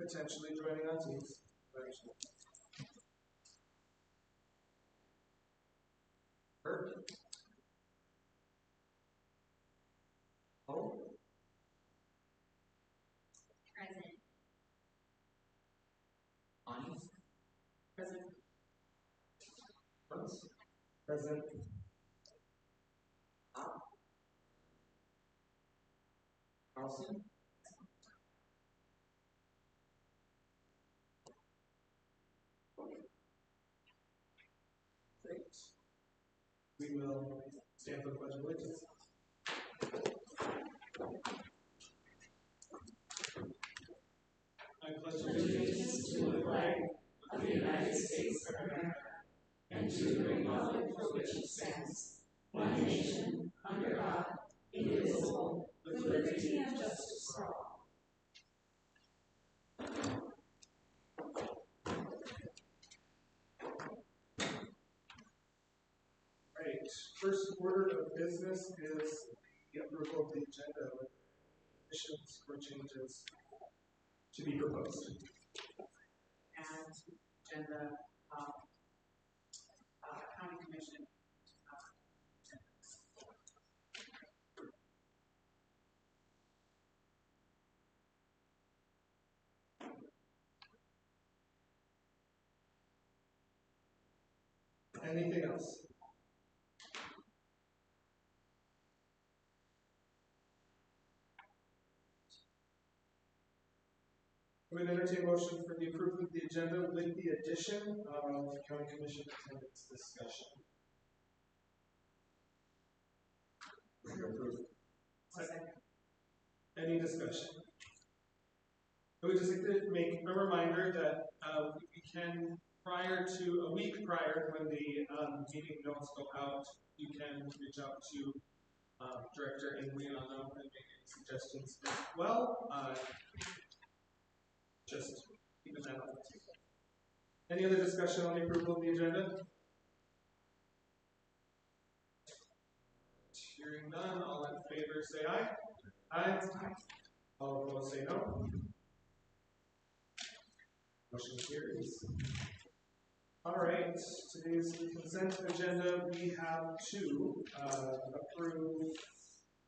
potentially joining on Teams. Bert? Oh? Present. Ani? Present. Present. Carlson? Great. We will stand for the Pledge of Allegiance. I pledge allegiance to the flag of the United States of America and to the republic for which it stands, one nation, under God, indivisible, with liberty and justice for all. Right. First order of business is the approval of the agenda with additions or changes to be proposed. And agenda, county commission. Anything else? I would entertain a motion for the approval of the agenda with the addition of county commission attendance discussion. Second. Any discussion? I would just like to make a reminder that we can, a week prior when the meeting notes go out, you can reach out to Director Ingliano and make any suggestions as well. Just keeping that up. Any other discussion on the approval of the agenda? Hearing none, all in favor say aye. Aye. All opposed say no. Motion carries. All right, today's consent agenda, we have to approve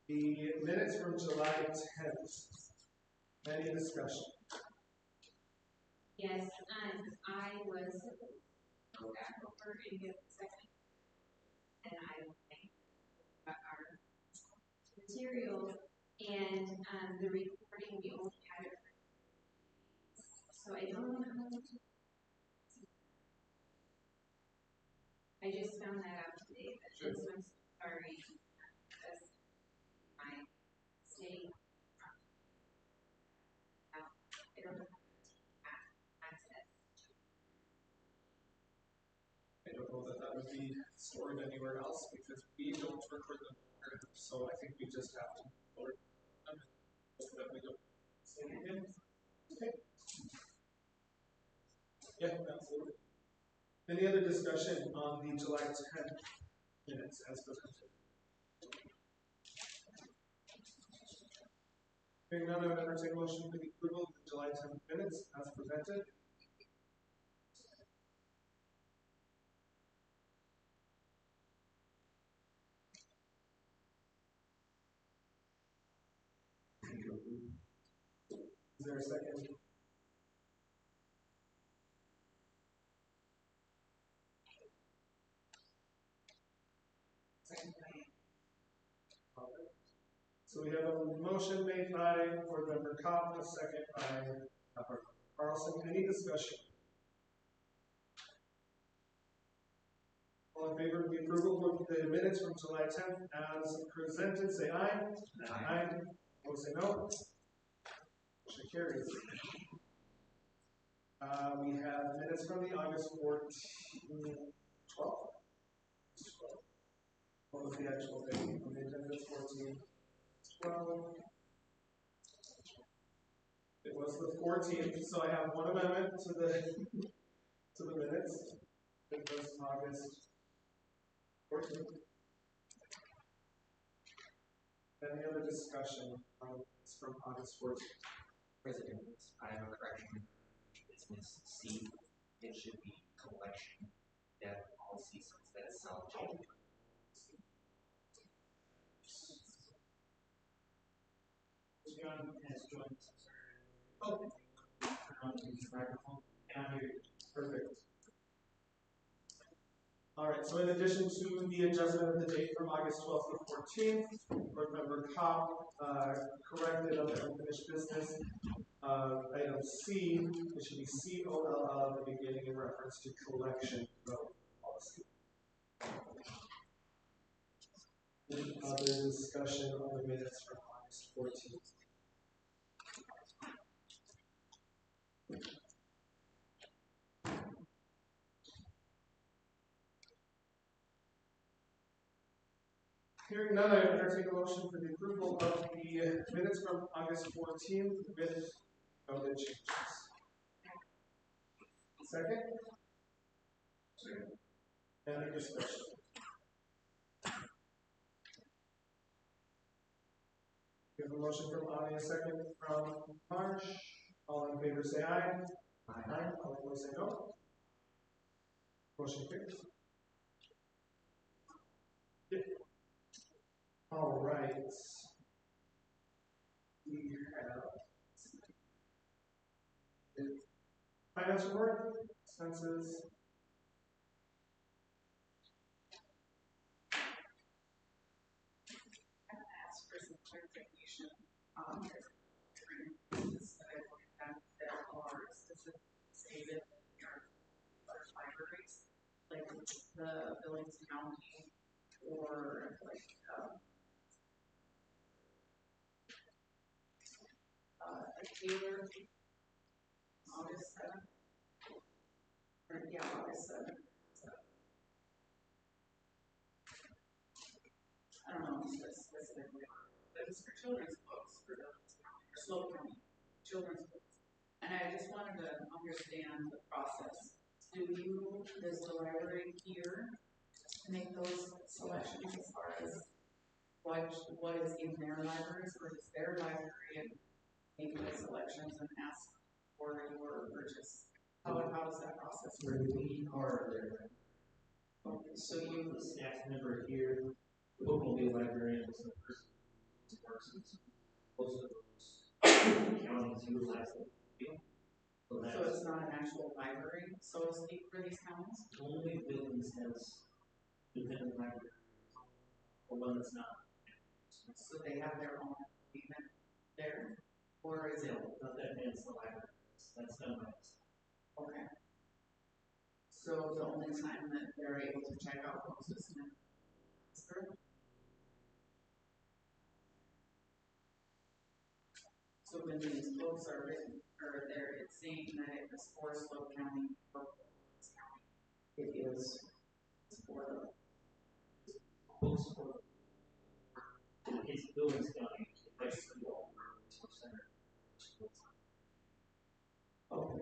the minutes from July 10th. Any discussion? Yes, I was go back over and get the second, and I will think about our material and the recording. We only had it, so I don't know how to. I just found that out today. But sure. I'm sorry, because my state. I don't know. I don't know that would be stored anywhere else because we don't record them, so I think we just have to record them so that we don't say it again. Okay. Yeah, absolutely. Any other discussion on the July 10th minutes as presented? Hearing none, I would entertain a motion for the approval of the July 10th minutes as presented. Is there a second? Second. So we have a motion made by Board Member Kopp, a second by Carlson. Any discussion? All in favor of the approval of the minutes from July 10th as presented, say aye. Aye. Opposed, say no. Motion carries. We have minutes from the August 12th. What was the actual date? On the agenda is 14/12. It was the 14th, so I have one amendment to the minutes. It was August 14th. Any other discussion from August 14th? President, I have a correction. Business C, it should be collection. That policy says that's self-change. John has joined us. Oh, turn on his microphone. And I'm here. Perfect. All right, so in addition to the adjustment of the date from August 12th to 14th, Board Member Cobb corrected under unfinished business. Item C, it should be COLL at the beginning in reference to collection of policy. Any other discussion on the minutes from August 14th? Hearing none, I entertain a motion for the approval of the minutes from August 14th with noted changes. Second? Second. Any discussion? We have a motion from Ani, a second from Marsh. All in favor say aye. Aye. All opposed say no. Motion carries. All right. We have the finance report, expenses. Ask for some clarification on things that I looked at that are specifically stated in our libraries, like the Billings County or like a Taylor, August 7th, or yeah, August 7th. So, I don't know specifically, but it's for children's books for Slow County children's books. And I just wanted to understand the process. Does the library here make those selections as far as what is in their libraries, or does their library make the selections and ask for your purchase? How does that process work? We are there. Okay, so you The staff member here, the book will be a librarian, so the person who works in most of those counties utilize it. So it's not an actual library, so to speak, for these counties? only Billings has independent library, or one that's not. So they have their own agreement there? Or is it? Not that it's the library. That's done by us. Okay. So the only time that they're able to check out books is in Pittsburgh? So when these books are written, or it's saying that it is for Slow County, or Billings County, it is for the Books for it's Billings County, like school, center. okay.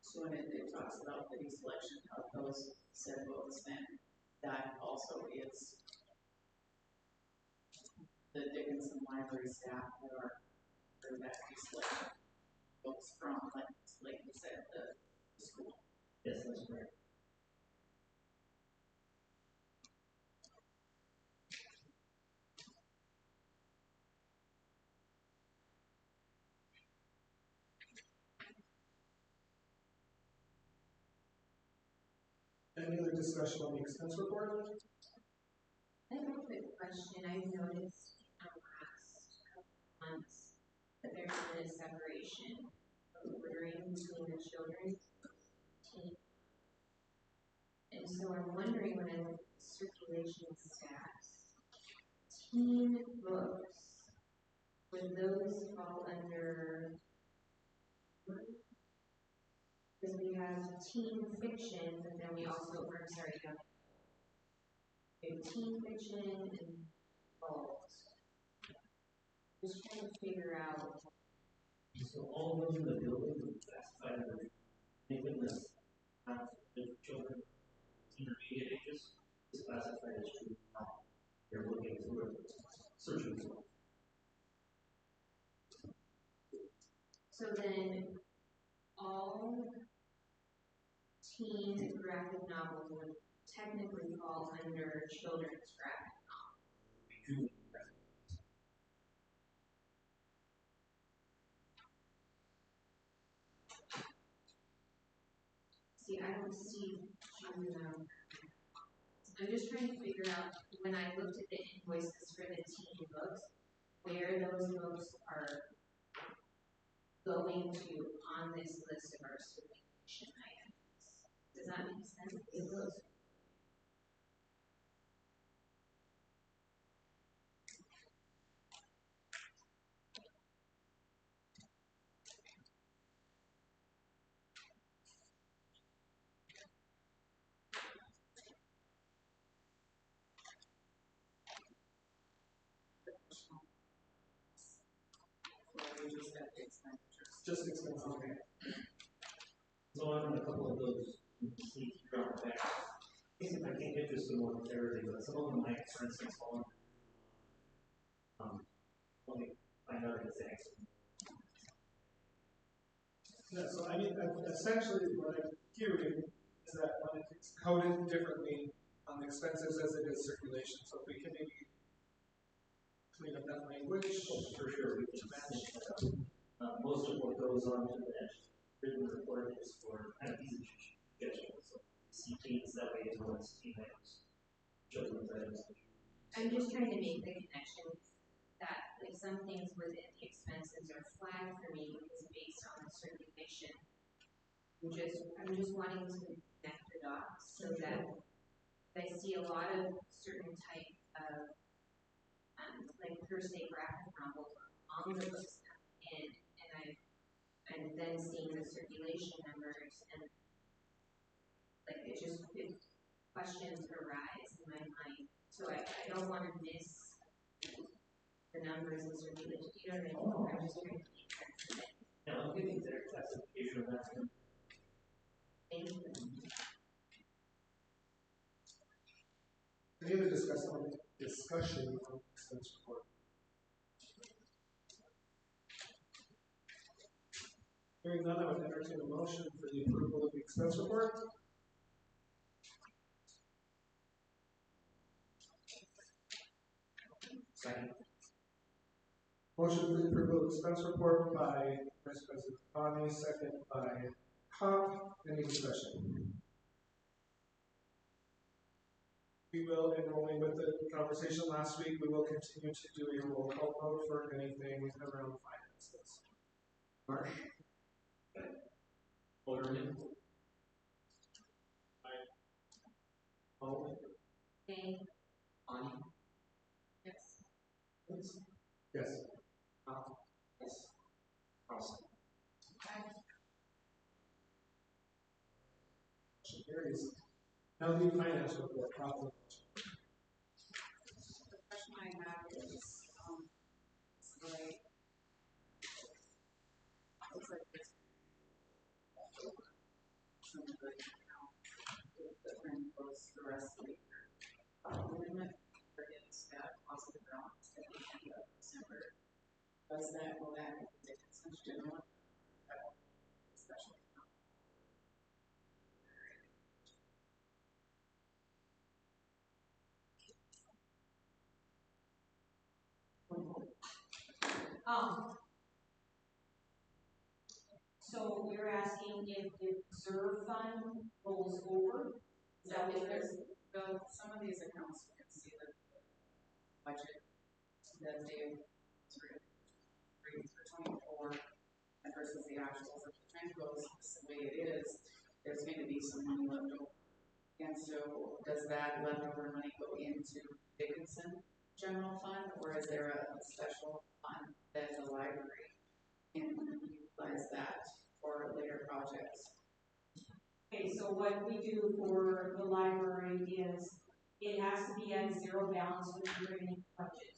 So when it talks about the selection of those said books, then that also is the Dickinson library staff that are for that selection books from, like you said, the school. Yes, that's correct. Any other discussion on the expense report? I have a quick question. I've noticed in the last couple months that there's been a separation of ordering between the children's team. And so I'm wondering, when I look at circulation stats, teen books, would those fall under, because we have teen fiction, but then we also, I'm sorry, teen fiction and adult. Just trying to figure out. So all of those in the building are classified as anything that's not the children media pages is classified as true. They're looking through it, searching for it. So then, all teen graphic novels would technically fall under children's graphic. See, I don't see juvenile. I'm just trying to figure out, when I looked at the invoices for the teen books, where those books are going to on this list of our certification items. Does that make sense? It goes. Just expenses. Okay. So on a couple of those, you can see throughout the back. I think I can get just some more clarity, but some of them might, for instance, fall under. Let me find out exactly. Yeah, so I mean, essentially what I'm hearing is that when it's coded differently on expenses as it is circulation, so if we can maybe clean up that language. For sure, we can match. Most of what goes on to that written report is for kind of easy suggestions. So see teams that way as well as team items. Children's items. I'm just trying to make the connection that like some things within the expenses are flagged for me because based on the circulation. I'm just wanting to connect the dots so that I see a lot of certain type of like per se graphic novels on the books and then seeing the circulation numbers and like questions arise in my mind. So I don't want to miss the numbers and circulation. You know what I mean? I'm just trying to make sense of it. Yeah, I'll give you their classification of that. Thank you. Any other discussion on the expense report? Hearing none, I would entertain a motion for the approval of the expense report. Second. Motion for the approval of the expense report by Vice President Bonnie, second by Cobb. Any discussion? We will, in rolling with the conversation last week, we will continue to do a roll call vote for anything around finances. Marsh. Alderman. Paul. Okay. Bonnie. Yes. Yes. Yes. Awesome. Motion carries. Now the finance report. Problem. The question I have is, like, looks like this. Some of the equipment goes the rest of the year. Limit for its positive balance at the end of December. Does that go back to Dickinson general? Special account. So you're asking if the reserve fund rolls over? Is that what it is? Some of these accounts, you can see the budget that they through 24 and versus the actuals. If the trend goes the way it is, there's going to be some money left over. And so does that leftover money go into Dickinson general fund, or is there a special fund that the library can utilize that for later projects? Okay, so what we do for the library is it has to be at zero balance with the remaining budget.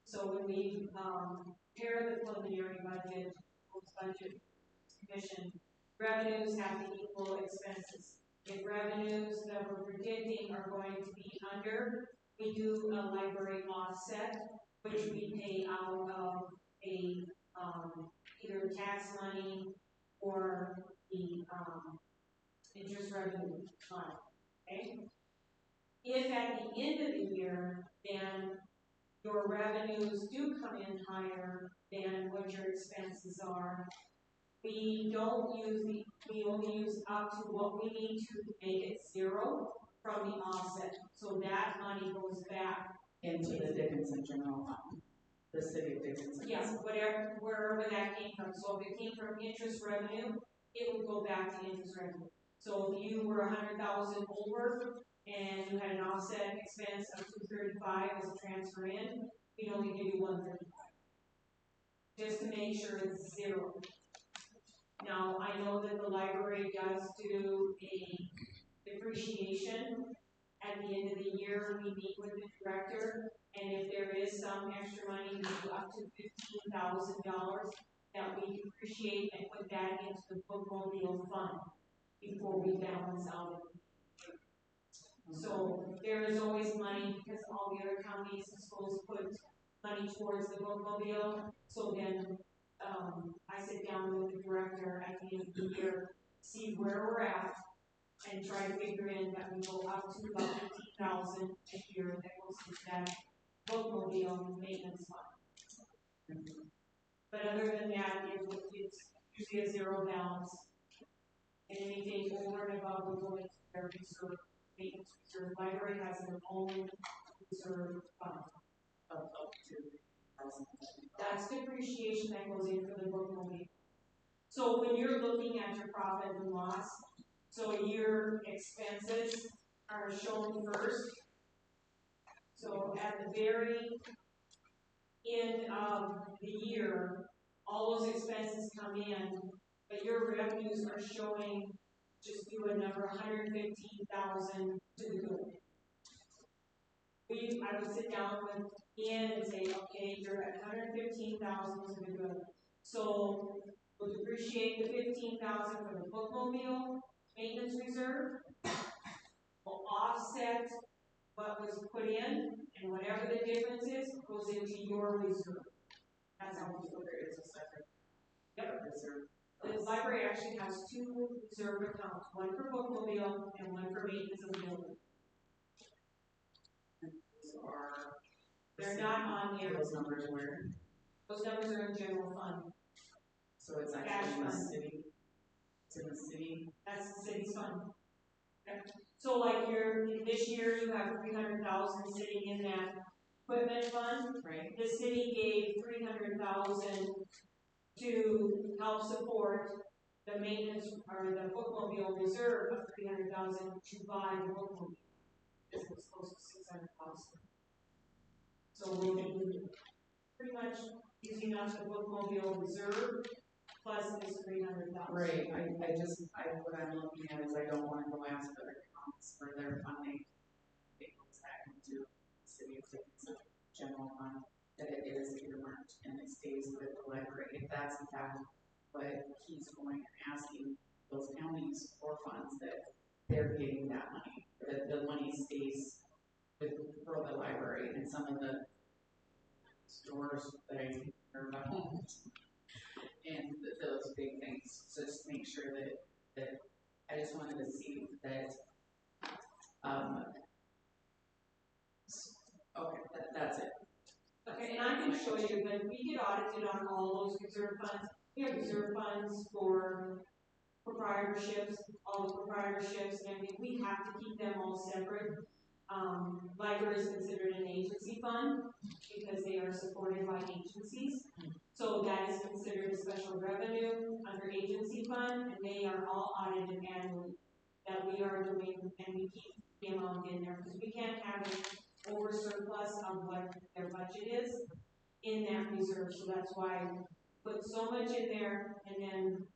So when we prepare the preliminary budget, post-budget commission, revenues have to equal expenses. if revenues that we're predicting are going to be under, we do a library offset, which we pay out of a, either tax money or the, interest revenue fund, okay? If at the end of the year, then your revenues do come in higher than what your expenses are, we only use up to what we need to make it zero from the offset. So that money goes back into the Dickinson general fund, the city of Dickinson. yes, wherever that came from. So if it came from interest revenue, it would go back to interest revenue. So if you were 100,000 over and you had an offset expense of 235 as a transfer in, we only give you 135. Just to make sure it's zero. Now, I know that the library does do a depreciation. At the end of the year, we meet with the director, and if there is some extra money, we do up to $15,000 that we depreciate and put that into the bookmobile fund before we balance out. So there is always money because all the other counties are supposed to put money towards the bookmobile. So then I sit down with the director at the end of the year, see where we're at, and try to figure in that we go up to about 15,000 a year that goes into that bookmobile maintenance fund. But other than that, it's usually a zero balance. And anything over and above will go into their reserve, maintenance reserve. Library has their own reserve fund. Up to 1,000. That's depreciation that goes in for the bookmobile. So when you're looking at your profit and loss, so your expenses are shown first. So at the very end of the year, all those expenses come in, but your revenues are showing, just do a number, 115,000 to the good. I would sit down with Ian and say, okay, you're at 115,000 to the good. So we'll depreciate the 15,000 for the bookmobile maintenance reserve. We'll offset what was put in, and whatever the difference is, goes into your reserve. That's how we do it. There is a separate reserve. The library actually has two reserve accounts, one for bookmobile and one for maintenance of the building. They're not on here. Those numbers were. Those numbers are in general fund. So it's Cash actually in the fund. city. It's in the city. That's the city's fund. Okay. So like this year you have 300,000 sitting in that equipment fund. Right. The city gave 300,000 to help support the maintenance or the bookmobile reserve of 300,000 to buy the bookmobile. This was close to 600,000. So we'll be pretty much using up the bookmobile reserve plus this 300,000. Right. What I'm looking at is I don't want to go ask other counties for their funding. It goes back into the city of Dickinson general fund, that it is earmarked and it stays with the library. If that's in fact what he's going and asking those counties for funds, that they're getting that money, that the money stays for the library and some of the stores that I heard about and those big things. So just make sure that I just wanted to see that. Okay, that's it. Okay, and I can show you that we get audited on all those reserve funds. We have reserve funds for proprietorships, all the proprietorships and everything. We have to keep them all separate. Library is considered an agency fund because they are supported by agencies. So that is considered a special revenue under agency fund, and they are all audited annually that we are doing, and we keep the amount in there because we can't have an over surplus of what their budget is in that reserve. So that's why we put so much in there, and then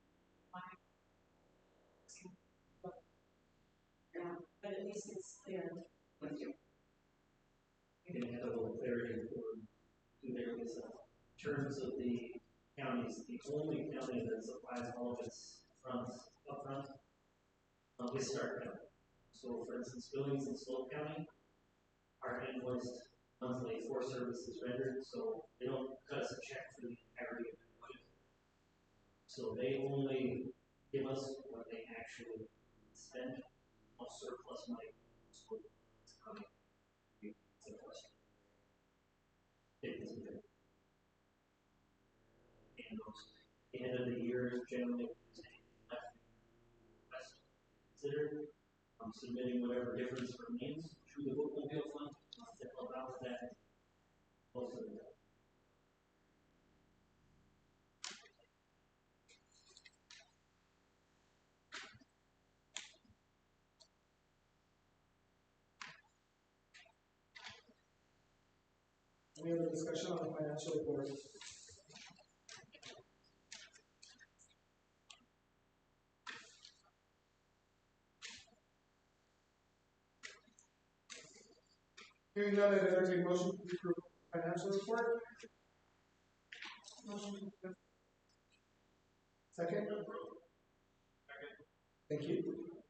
yeah, but at least it's there. Thank you. You can have a little clarity for there is in terms of the counties, the only county that supplies all of its funds up front Is Stark County. So for instance, buildings in Slope County are invoiced monthly for services rendered, so they don't cut us a check for the entirety of the budget. So they only give us what they actually spend on surplus money. So it's coming. It's a question. It isn't good. And the end of the year is generally left considered. Submitting whatever difference remains to the bookmobile fund to help out with that. Most of it. Any other discussion on the financial report? Hearing none, I'd entertain a motion to approve the financial report. Motion. Second? Thank you.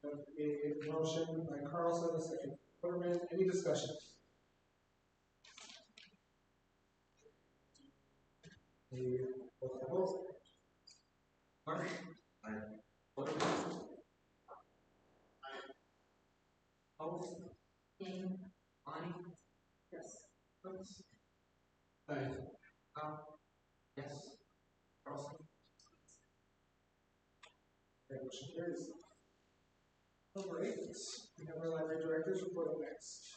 A motion by Carlson, a second. Quarterman, any discussion? Mark? Aye. Quarterman? Aye. Paul? Yay. Bonnie? Yes. Brooks? Aye. Yes. Carlson? That motion carries. Number 8, we have our library director's report next.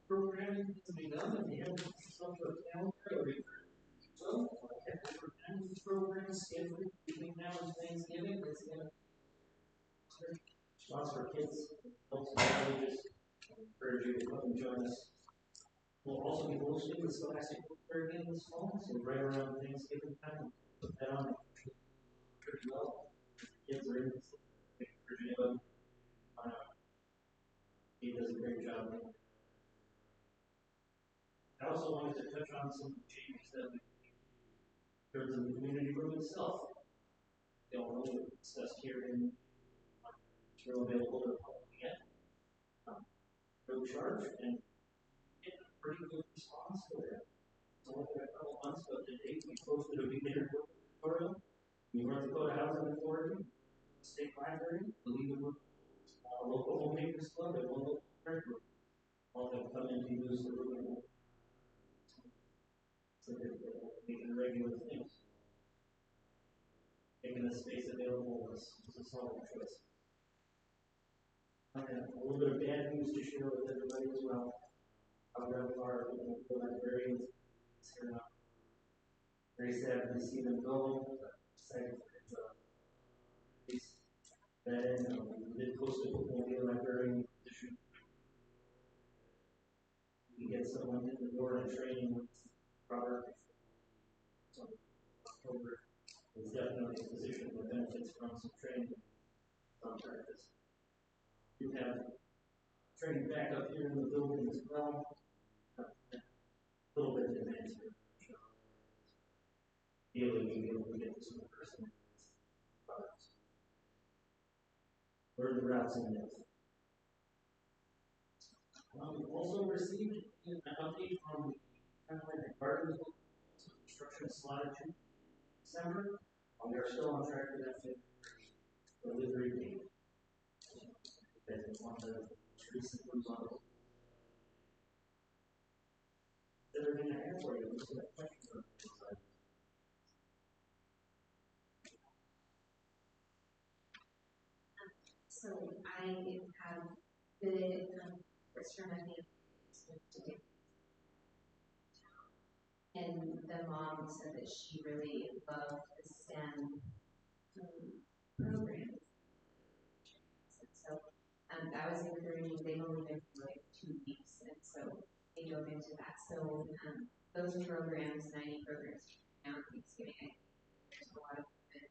Programming to be done, and we have some of the calendar. So, I have different programs scheduled between now and Thanksgiving. It's going to lots for kids, adults, and families. I encourage you to come and join us. We'll also be hosting the Scholastic Book Fair again this fall, so right around Thanksgiving time, put that on pretty well. Kids are in Virginia. He does a great job. I also wanted to touch on some changes that we made in terms of the community room itself. They all know we discussed here in material available to the public yet. No charge and get a pretty good response for that. It's only been a couple months, but to date we posted a beginner tutorial. We North Dakota Housing Authority, State Library, the Legal local homemakers club, and one local prayer group. All have come in to use the room. So they're making regular things. Making the space available was a solid choice. I have a little bit of bad news to share with everybody as well. I've got our local librarians here now. Very sad to see them go. Excited for then we did post a bookmobile librarian position. We get someone in the door and training with Robert. So October is definitely a position that benefits from some training contractors. You have training back up here in the building as well. A little bit of advance here. Ideally, you'll be able to get this in person. Where the routes in this. We've also received an update from the Carolina Gardens construction slide to December. We are still on track for that delivery date. That's one of the recent moves on those. Everything I have for you, let's get a question from the side. So I have bid first from my family, and the mom said that she really loved the STEM program. So that was encouraging. They've only been for like 2 weeks, and so they dove into that. So those programs, 90 programs, now Thanksgiving, there's a lot of good.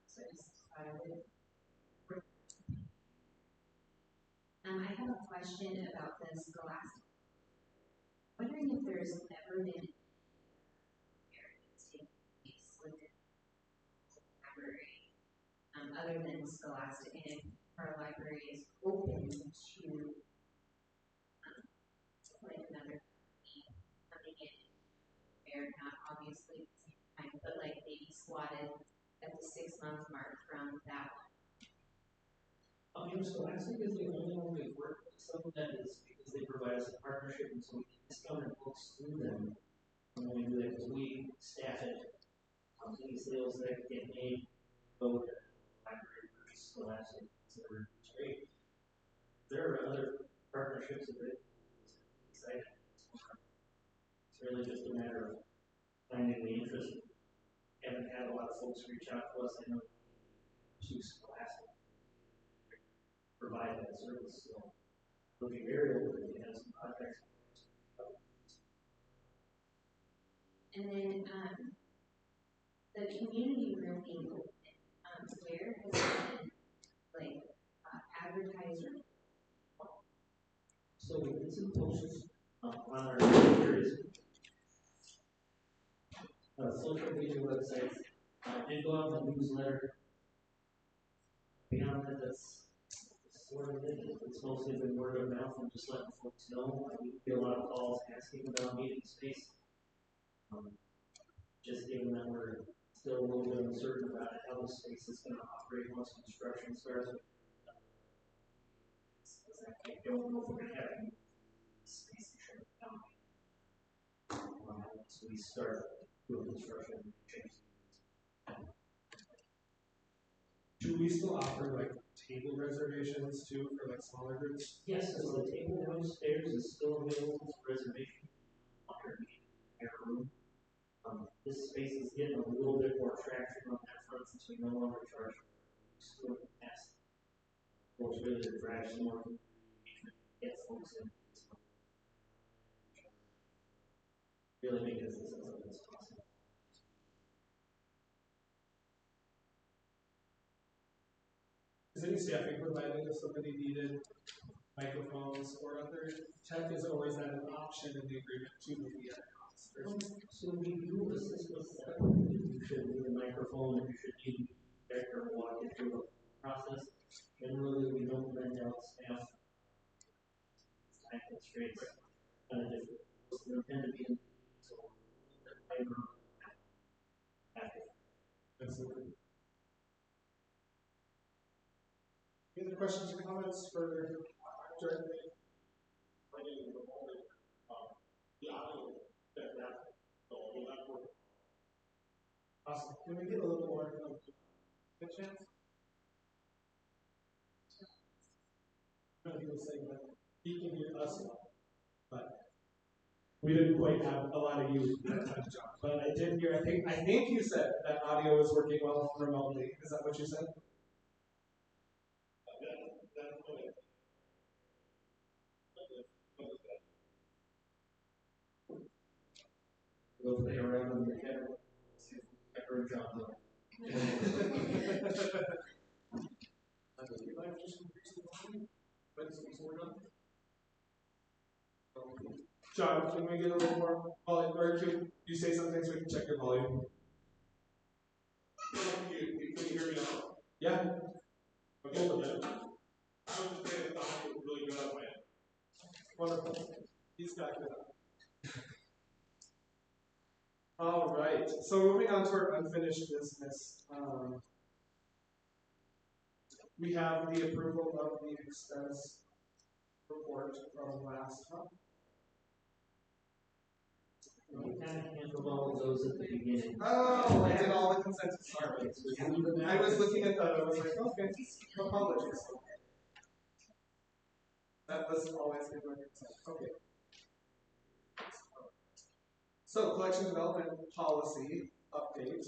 So I just thought I would. I have a question about the Scholastic. Wondering if there's ever been taking place with the library Scholastic, and our library is open to like another company coming in. They're not obviously at the same time, but like maybe slotted at the 6-month mark from that one. Scholastic is the only one we work with. Some of that is because they provide us a partnership, and so we can discount our books through them. And when we do that, because we staff it, any sales that get made go to the library purchase Scholastic. So it's great. There are other partnerships that are exciting. It's really just a matter of finding the interest. Haven't had a lot of folks reach out to us. I know to Scholastic provide that service. So looking very open to have some projects. And then the community room being open, where has it been like advertised? So we did some posts on our various social media websites. Did go out in the newsletter. Beyond that, that's sort of it. It's mostly been word of mouth and just letting folks know. We get a lot of calls asking about meeting space. Just given that we're still a little bit uncertain about how the space is going to operate once construction starts. I don't know if we're going to have any space to shut it down. So we start doing construction changes. Do we still offer like table reservations too for like smaller groups? Yes, so the table downstairs is still available for reservation underneath your room. This space is getting a little bit more traction on that front since we no longer charge for the past. Well, it's really to drive some more engagement, get folks in. Really make this as open as possible. Is any staffing provided if somebody needed microphones or other tech? Is always that an option in the agreement to the So we do assist with that. You should need a microphone, if you should need a director to walk you through the process. Generally, we don't rent out staff. Time constraints kind of different. We tend to be in labor. Absolutely. Any other questions or comments for Director? Awesome. Can we get a little more good chance? People saying that he can hear us well, but we didn't quite have a lot of you at that time, John. But I did hear. I think you said that audio was working well remotely. Is that what you said? We'll play around on the camera. Ever John. John, can we get a little more volume, or can you say something so we can check your volume? Can you hear me now? Yeah. Okay. I was just saying the audio was really good on my end. Wonderful. He's got it. All right. So moving on to our unfinished business. We have the approval of the expense report from last month. We kind of handled all of those at the beginning. Oh, I did all the consensus. Sorry. I was looking at that. I was like, okay, apologies. That was always good my consent. Okay. So, collection development policy update.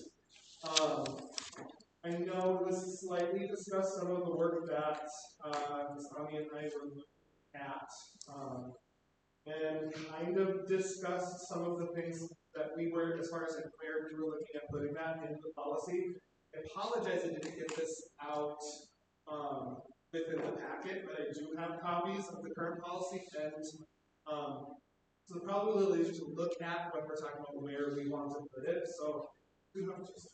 I know this slightly discussed some of the work that Tommy and I were looking at, and kind of discussed some of the things that we were, as far as where we were looking at putting that into the policy. I apologize I didn't get this out within the packet, but I do have copies of the current policy, and so the probability to look at when we're talking about where we want to put it. So we have just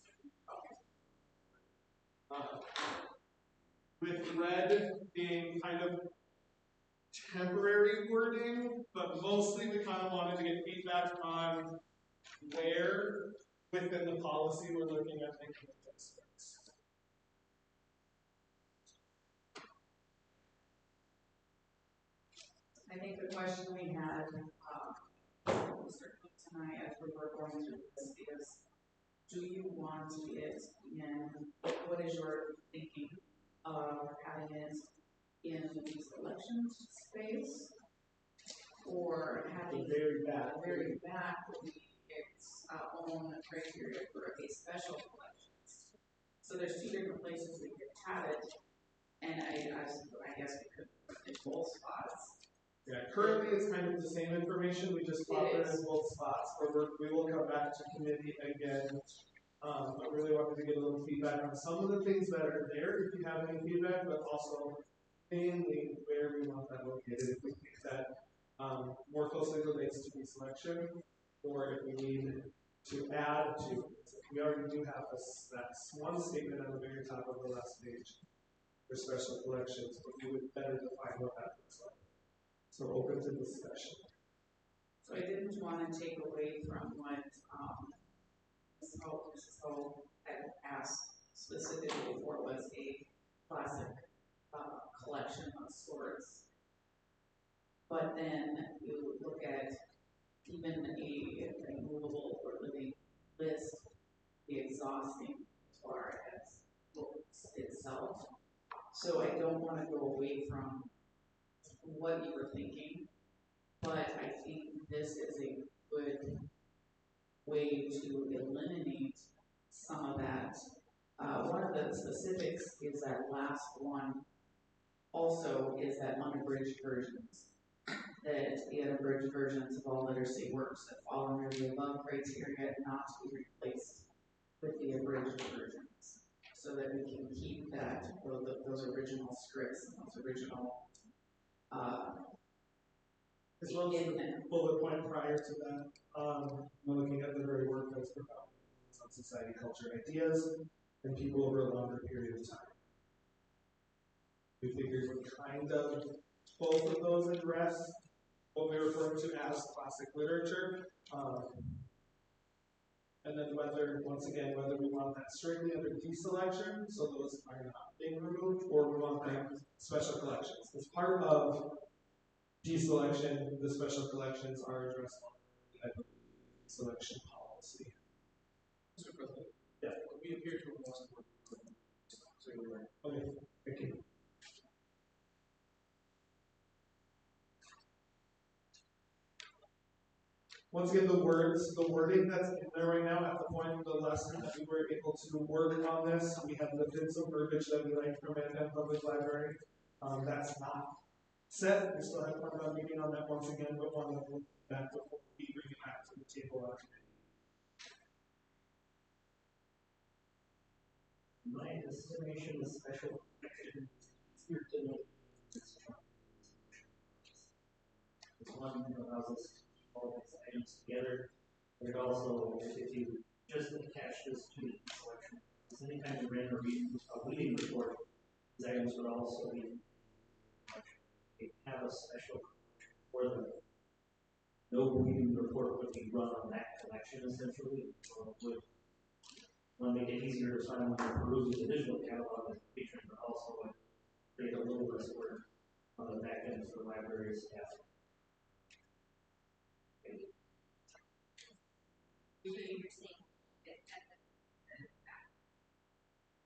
with red being kind of temporary wording, but mostly we kind of wanted to get feedback on where within the policy we're looking at making adjustments. I think the question we had, Mr. Cook tonight as we were going through this is, do you want it in, what is your thinking of having it in the elections space? Or having Very bad. very back would be its own criteria for a special collections. So there's two different places we could have it, and I guess we could put it in both spots. Yeah, currently it's kind of the same information, we just plop it in both spots, but we will come back to committee again. I really wanted to get a little feedback on some of the things that are there, if you have any feedback, but also mainly where we want that located, if we think that more closely relates to deselection, or if we need to add to, we already do have this, that one statement on the very top of the last page for special collections, but we would better define what that looks like. So open to discussion. So I didn't want to take away from what Mrs. Hope had asked specifically for was a classic collection of sorts. But then you look at even a movable or living list, the exhausting as far as books itself. So I don't want to go away from what you were thinking, but I think this is a good way to eliminate some of that. One of the specifics is that last one also is that unabridged versions. That the unabridged versions of all letters say works that fall under the above criteria not to be replaced with the abridged versions. So that we can keep that, those original scripts and those original as well as the bullet point prior to that, we're looking at the very work that's profound on society, culture, ideas, and people over a longer period of time. We figured we kind of both of those address what we refer to as classic literature, and then whether, once again, whether we want that strictly under deselection, so those are not being removed, or we want them special collections. As part of deselection, the special collections are addressed on the selection policy. Mr. President. Yeah. We appear to have lost the word. Okay, thank you. Once again, the wording that's in there right now, at the point of the lesson that we were able to work on this, we have lifted some verbiage that we like from Manhattan Public Library. That's not set. We still have part of our meeting on that once again, but one of that before we bring it back to the table after. My estimation of special collection is here to know it's one that allows us to keep all these items together. But it also, if you just attach this to the collection, because anytime you ran a reading report, these items would also be have a special collection for them. No reading report would be run on that collection essentially. So it would make it easier to find when you're perusing the digital catalog as a patron, but also would create a little less work on the back end for library staff.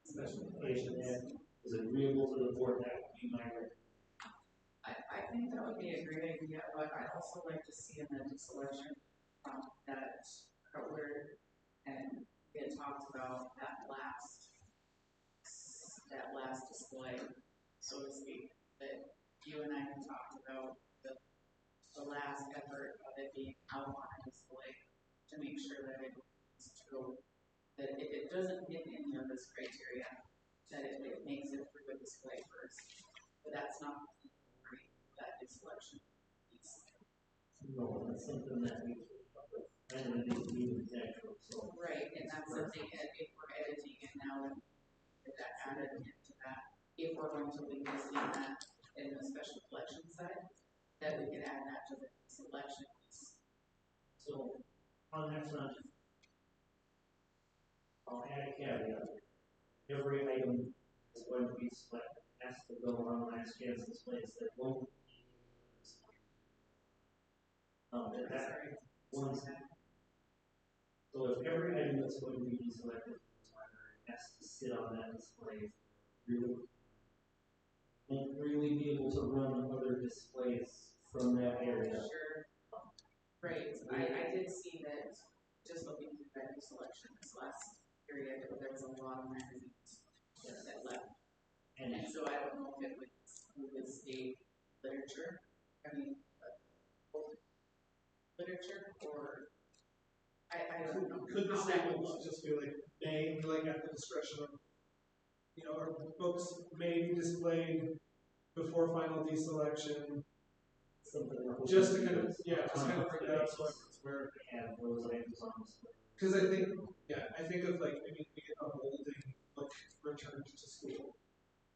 Specification is agreeable to the board. That would be my recommendation. I think that would be a great idea, but I'd also like to see in the selection that where and we had talked about that last display, so to speak, that you and I had talked about the last effort of it being out on display to make sure that it's true, that if it doesn't hit any of this criteria, that it makes it through a display first. But that's not that selection piece. No, that's something that we and it is even natural. So right, and that's something that if we're editing it now, that added into that. if we're going to leave this in the special collection side, that we could add that to the selection. So, on that front, I'll add a caveat. Every item is going to be selected, has to go on last chance displays that won't be that one. So if every item that's going to be deselected has to sit on that display, really won't really be able to run other displays from that area. Sure. Right. I did see that, just looking through that new selection this last period, there was a lot of magazines that left. And so I don't know if it would include state literature, literature, or I don't know. Could the how that would statement look. just be like, may, like at the discretion of, our books may be displayed before final deselection, Something like just to kind of, bring that up so it's where, they have those items on display. because I think of like, we get a holding book returned to school,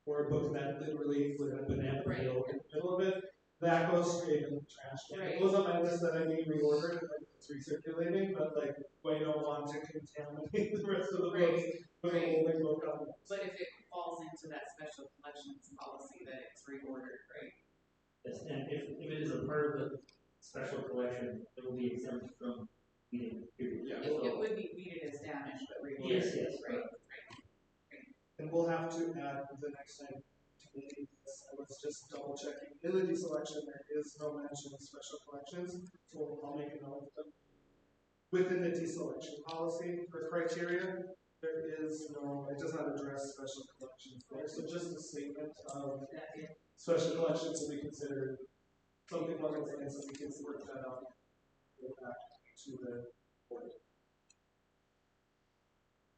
or a book that literally with a banana peel in the middle of it, that goes straight in the trash can. It goes on my list that I may reorder and like it's recirculating, but like, I don't want to contaminate the rest of the books with a holding book on it. But if it falls into that special collections policy that it's reordered, right? Yes, and if it is a part of the special collection, it will be exempt from being period. Yeah. It would be treated as damaged, but reordered. Yes, Right. And we'll have to add the next time to maybe this, I was just double checking. In the deselection, there is no mention of special collections, so I'll make a note of them. Within the deselection policy or criteria, there is no, it does not address special collections there. So just a statement of special collections will be considered something along those lines, so we can work that out. Go back to the board.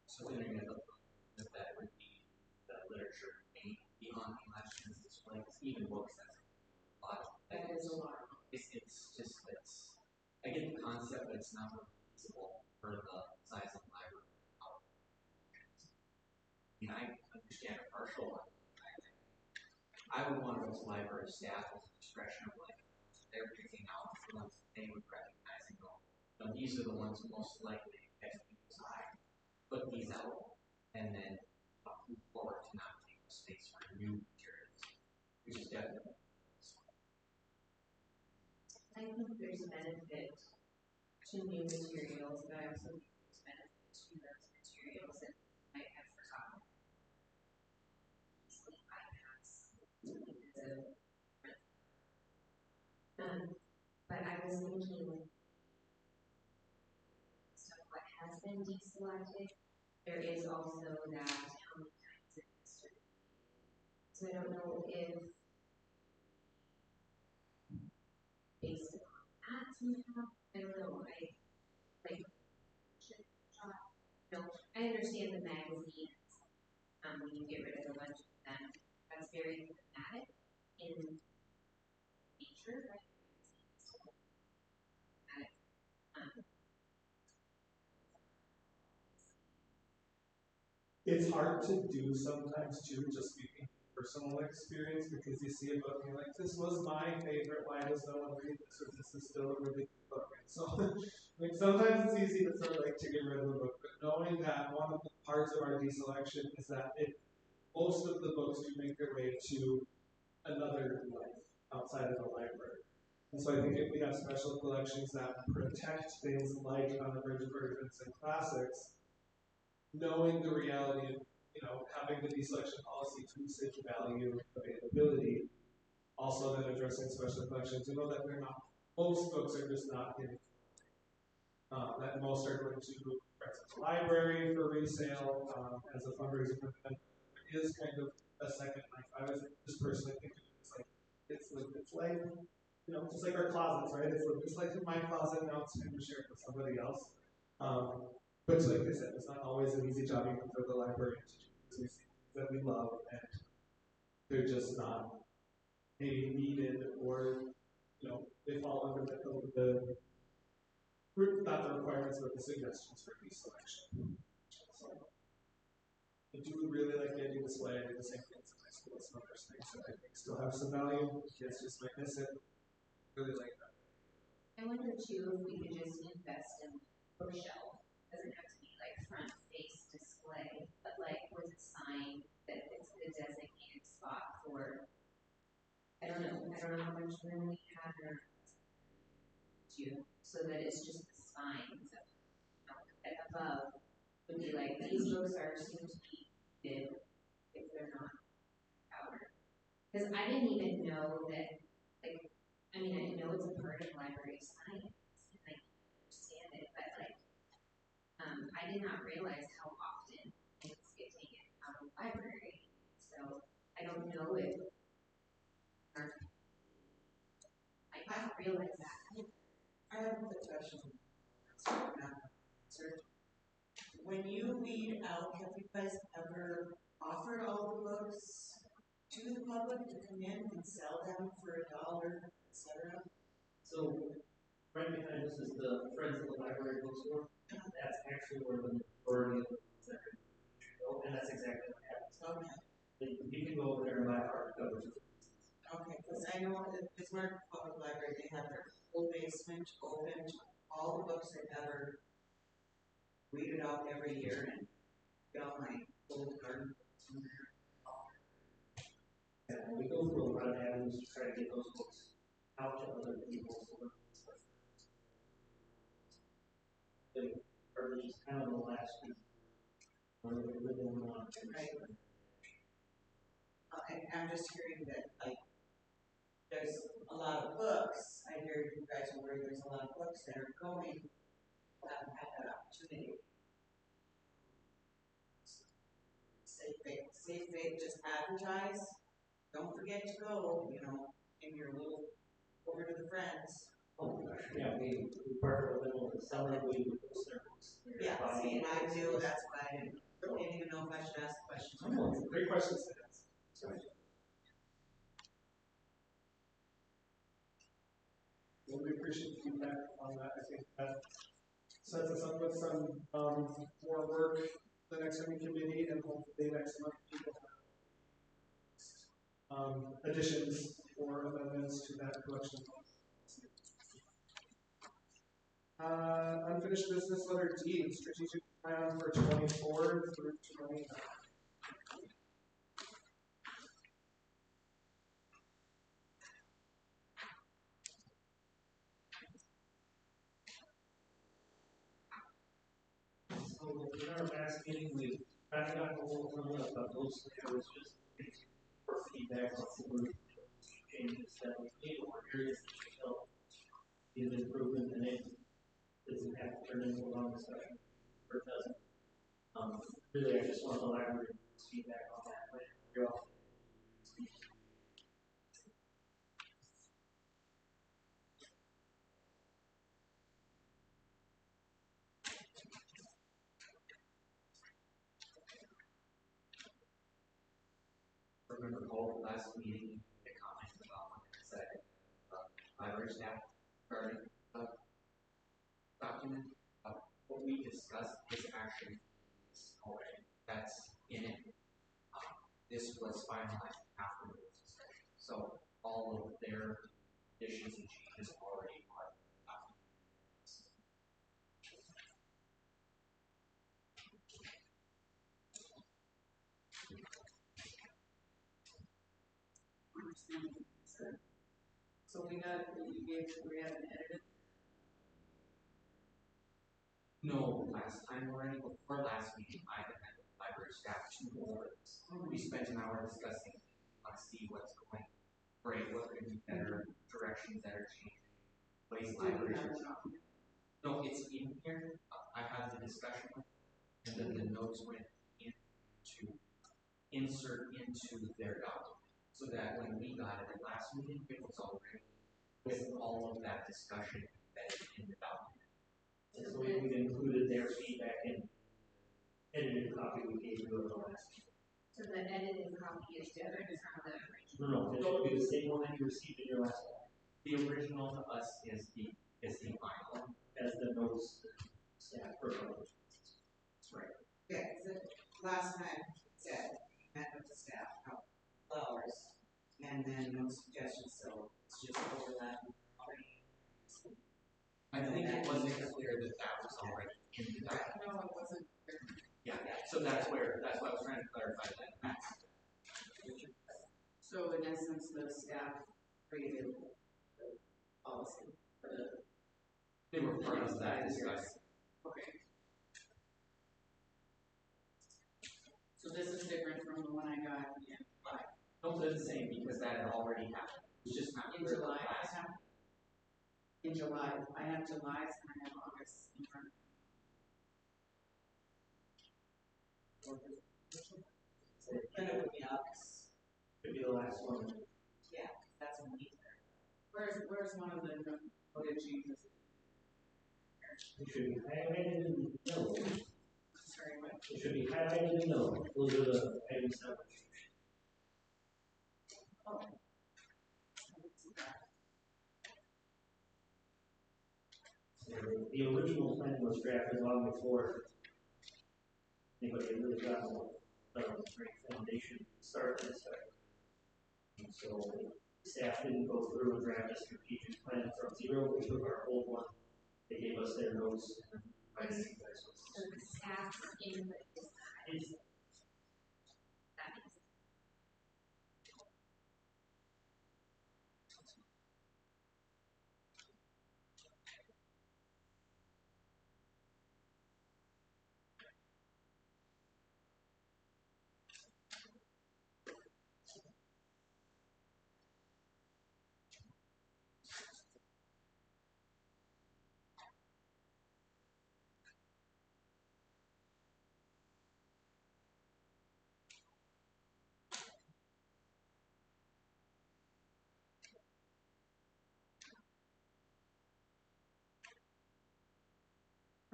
So then you're gonna look that would be the literature may be on collections displays, even books that's a lot. That is a lot. It's just I get the concept, but it's not feasible for the size of the library. I understand a partial one. I would want those library staff with discretion of like they're picking out the ones they would recognize and go, these are the ones most likely to catch people's eye. Put these out and then move forward to not take up space for new materials, which is definitely. I think there's a benefit to new materials, but I also think there's benefit to those materials that might have forgotten. Easily bypass. But I was thinking, so what has been deselected, there is also that how many times it was done. So I don't know if based upon that somehow, I don't know, I understand the magazines, when you get rid of a bunch of them, that's very thematic in nature, right? It's hard to do sometimes too, just speaking personal experience, because you see a book and you're like, this was my favorite, why does no one read this, or this is still a really good book. And so like sometimes it's easy to sort of like to get rid of a book, but knowing that one of the parts of our deselection is that most of the books do make their way to another life outside of the library. And so I think if we have special collections that protect things like unabridged versions and classics, knowing the reality of having the deselection policy to usage, value, availability, also then addressing special collections, that they're not, most books are just not getting, that most are going to the library for resale as a fundraiser for them. It is kind of a second life. I was just personally thinking it's like just like our closets, right? It's like in my closet now. It's time to share it with somebody else. But like I said, it's not always an easy job even for the librarian to do because we see things that we love and they're just not maybe needed or they fall under the not the requirements but the suggestions for deselection. So I do really like the idea display. I do the same things in my school, some other things that I think still have some value. Kids just might miss it. Really like that. I wonder too if we could just invest in bookshelf. Doesn't have to be like front face display, but like with a sign that it's the designated spot for. I don't know how much room we have there. So that it's just the signs that above would be like these books are assumed to be bid if they're not powder. Because I didn't even know that, like, I mean, I know it's a part of library science, and I understand it, but like, I did not realize how often things get taken out of the library. So I don't know if, I didn't realize that. I have a question. Sir, when you weed out, have you guys ever offered all the books to the public to come in and sell them for $1, etc.? So, right behind us is the Friends of the Library bookstore. That's actually where the majority of the books are. And that's exactly what happens. Okay. You can go over there and buy hardcovers. Okay, because I know at the Bismarck Public Library, they have their whole basement open to all the books they've ever weeded out every year, and get all my old garden books in there. And we go through a lot of avenues to try to get those books out to other people. They are just kind of the last piece. When we really want to. Right. And I'm just hearing that, like, there's a lot of books. I hear you guys are worried there's a lot of books that are going, haven't had that opportunity. Safe bait, just advertise. Don't forget to go, in your little, over to the Friends. Oh gosh, yeah, we partner with them over the summer, we post their books. Yeah, see, and I do, that's why I didn't even know if I should ask the question. Great questions to ask. Sorry. Well, we appreciate feedback on that. I think that sets us up with some more work the next time committee, and hopefully next month people have additions or amendments to that collection. Unfinished business letter D, strategic plan for 24 through 29. So in our last meeting, we kind of got a little from those areas just for feedback on some changes that we made or areas that we felt needed improvement, and it doesn't have to turn into a long discussion, or it doesn't. Really, I just want the library feedback on that. But you're all. Remember Paul last meeting, the comment about what I said, library staff regarding document. What we discussed is actually already, that's in it. This was finalized after the discussion. So all of their additions and changes already are documented. So we had an edit. No, last time already, before last meeting, I had the library staff to go over this. We spent an hour discussing, see what's going great, what could be better, directions that are changing, ways libraries are shopping. No, it's in here. I had the discussion, and then the notes went in to insert into their document, so that when we got it at last meeting, it was already with all of that discussion embedded in the document. And so we included their feedback in edited copy we gave you at the last meeting. So the edited copy is different from the original. No, it will be the same one that you received in your last one. The original to us is the final. As the notes staff proposed. That's right. Yeah, because last time it said, met with the staff, hours, and then no suggestions, so it's just overlap. I think it wasn't clear that that was already in the document. No, it wasn't. Yeah, so that's why I was trying to clarify that. So in essence, the staff created the policy for the. They were part of that discussion. Okay. So this is different from the one I got in July. No, it's the same because that had already happened. It's just not In clear July, last. in July, I have July's and I have August in front of me. Then it would be August, Could be the last one. yeah, that's when we. Where's one of the noted changes? It should be highlighted in yellow. Sorry, what? It should be highlighted in yellow. Those are the items that were changed. Oh. I didn't see that. The original plan was drafted long before anybody had really got a great foundation to start this. And so staff didn't go through and draft a strategic plan from zero. We took our old one. They gave us their notes. And provided you guys with So the staff's input is that makes sense.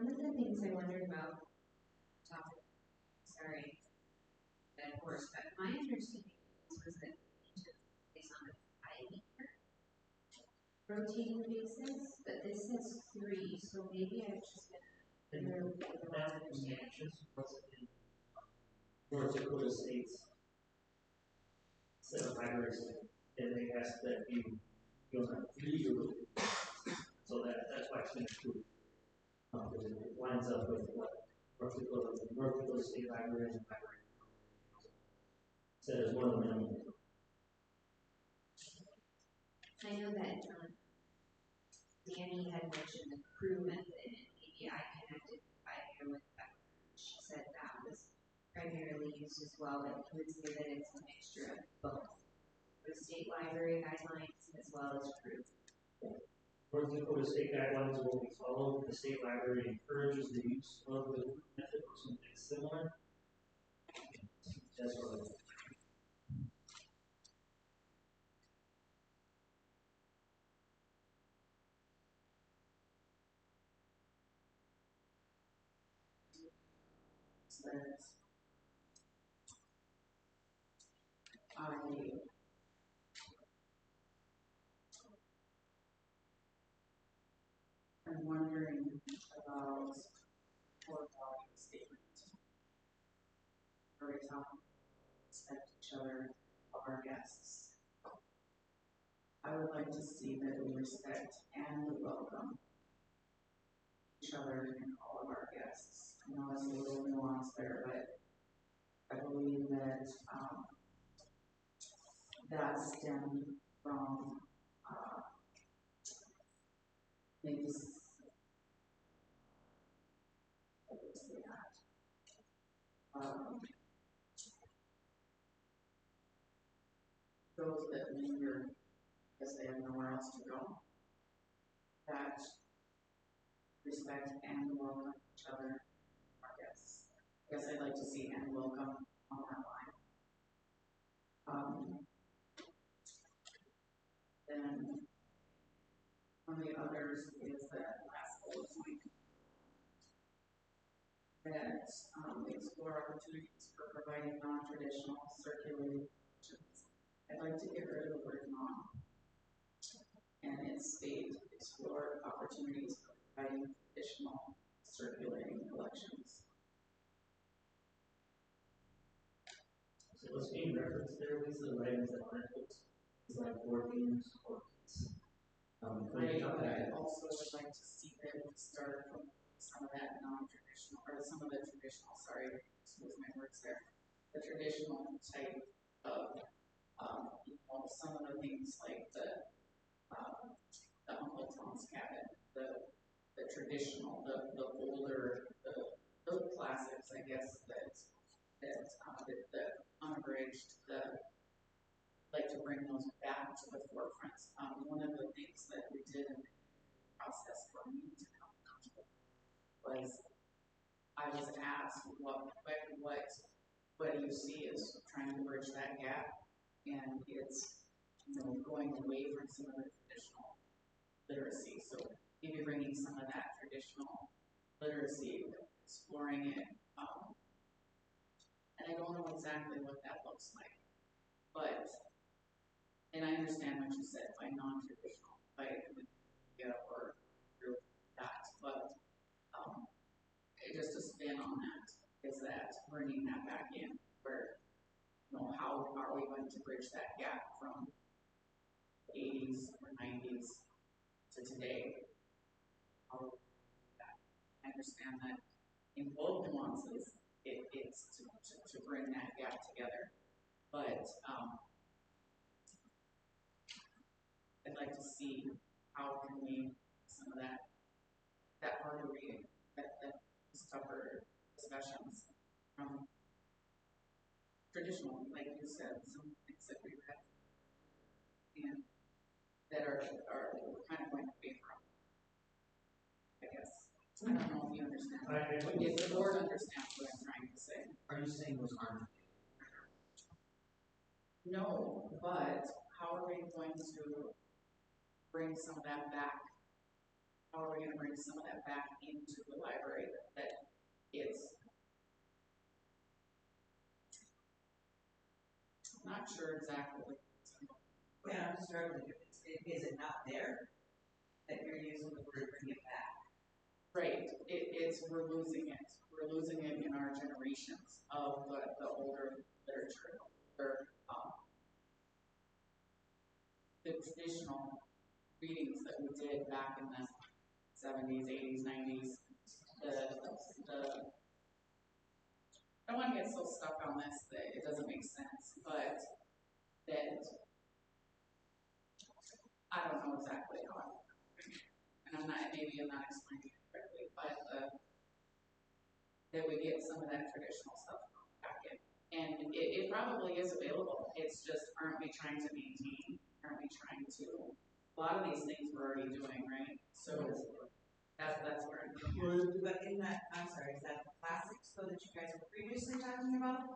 One of the things I wondered about, sorry, that horse, but my understanding was that each of is on a 5-year rotating basis, but this says 3, so maybe I've just been And that just wasn't in North Dakota State's set of libraries, and they asked that you have 3 years. So that's why it's included. Because it lines up with what North Dakota State Library and Library said as one of the minimum. I know that Danny had mentioned the crew method, and maybe I connected 5-year with that. She said that was primarily used as well, but I would say that it's a mixture of both. The state library guidelines as well as crew. North Dakota State guidelines will be followed. The state library encourages the use of the method or something similar. That's what Says, I'm wondering about core value statement. Where we talk, respect each other, our guests. I would like to see that we respect and welcome each other and all of our guests. I know it's a little nuanced there, but I believe that that stemmed from maybe those that linger because they have nowhere else to go. That respect and welcome each other, our guests. I guess I'd like to see and welcome on that line. Then one of the others is that last bullet point that explore opportunities for providing non-traditional circulating options. I'd like to get rid of the word non. And it state explore opportunities for providing additional circulating collections. so what's being referenced there, Lisa, the items that aren't books, is like board games or when you Right, talk but about I also would like to see them start from some of that non-traditional, or some of the traditional, sorry, excuse my words there, the traditional type of, some of the things like the Uncle Tom's Cabin, the traditional, the older, the classics, I guess, the unabridged, like to bring those back to the forefront. One of the things that we did in the process for me to come comfortable was I was asked what do you see as trying to bridge that gap, and it's going away from some of the traditional literacy. So maybe bringing some of that traditional literacy, exploring it, and I don't know exactly what that looks like, but. And I understand what you said by non-traditional, by or through that, but just to spin on that is that bringing that back in, where how are we going to bridge that gap from the 80s or 90s to today? I understand that in both nuances, it's to bring that gap together, but. I'd like to see how can we some of that harder reading, that tougher discussions from traditional, like you said, some things that we read and that are kind of going away from. I guess I don't know if you understand. If the board understands what I'm trying to say. Are you saying those aren't? No, but how are we going to bring some of that back? How are we going to bring some of that back into the library that it's not sure exactly. Yeah, I'm struggling. Is it not there that you're using the word bring it back? Right. We're losing it. We're losing it in our generations of the older literature, the traditional readings that we did back in the 70s, 80s, 90s. I don't want to get so stuck on this that it doesn't make sense, but that I don't know exactly how and maybe I'm not explaining it correctly, but that we get some of that traditional stuff back in. And it probably is available. It's just, aren't we trying to maintain? Aren't we trying to? A lot of these things we're already doing, right? So that's where I'm going. But in that, I'm sorry, is that the classics though that you guys were previously talking about?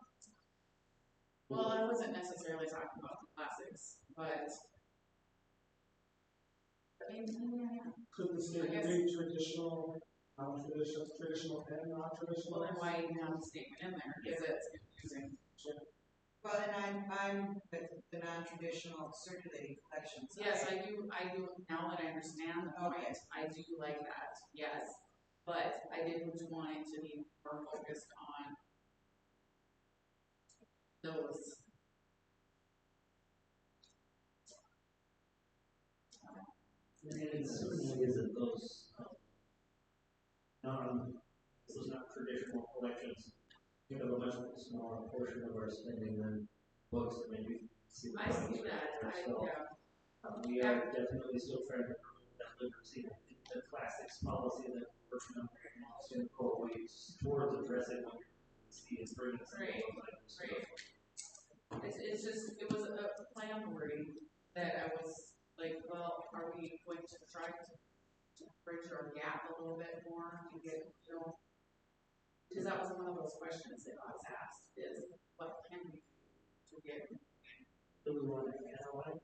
Well, I wasn't necessarily talking about the classics, but I mean, yeah. Could the statement be traditional, non-traditional, traditional and non-traditional? Well, then why even have the statement in there? Because it's confusing. Well, and I'm the non-traditional circulating collections. Yes, I do. Now that I understand the point, I do like that. Yes, but I didn't want it to be more focused on those. It certainly isn't those not-traditional collections. You have a much smaller portion of our spending than books that maybe see the I see that. We are definitely still trying to promote that literacy. The classics policy that we're working on right now is going to go ways towards addressing what you see and bringing some of those items. It's just, it was a play on wording that I was like, well, are we going to try to bridge our gap a little bit more and get, because that was one of those questions that I was asked is, what can we do to get? Do we want to analyze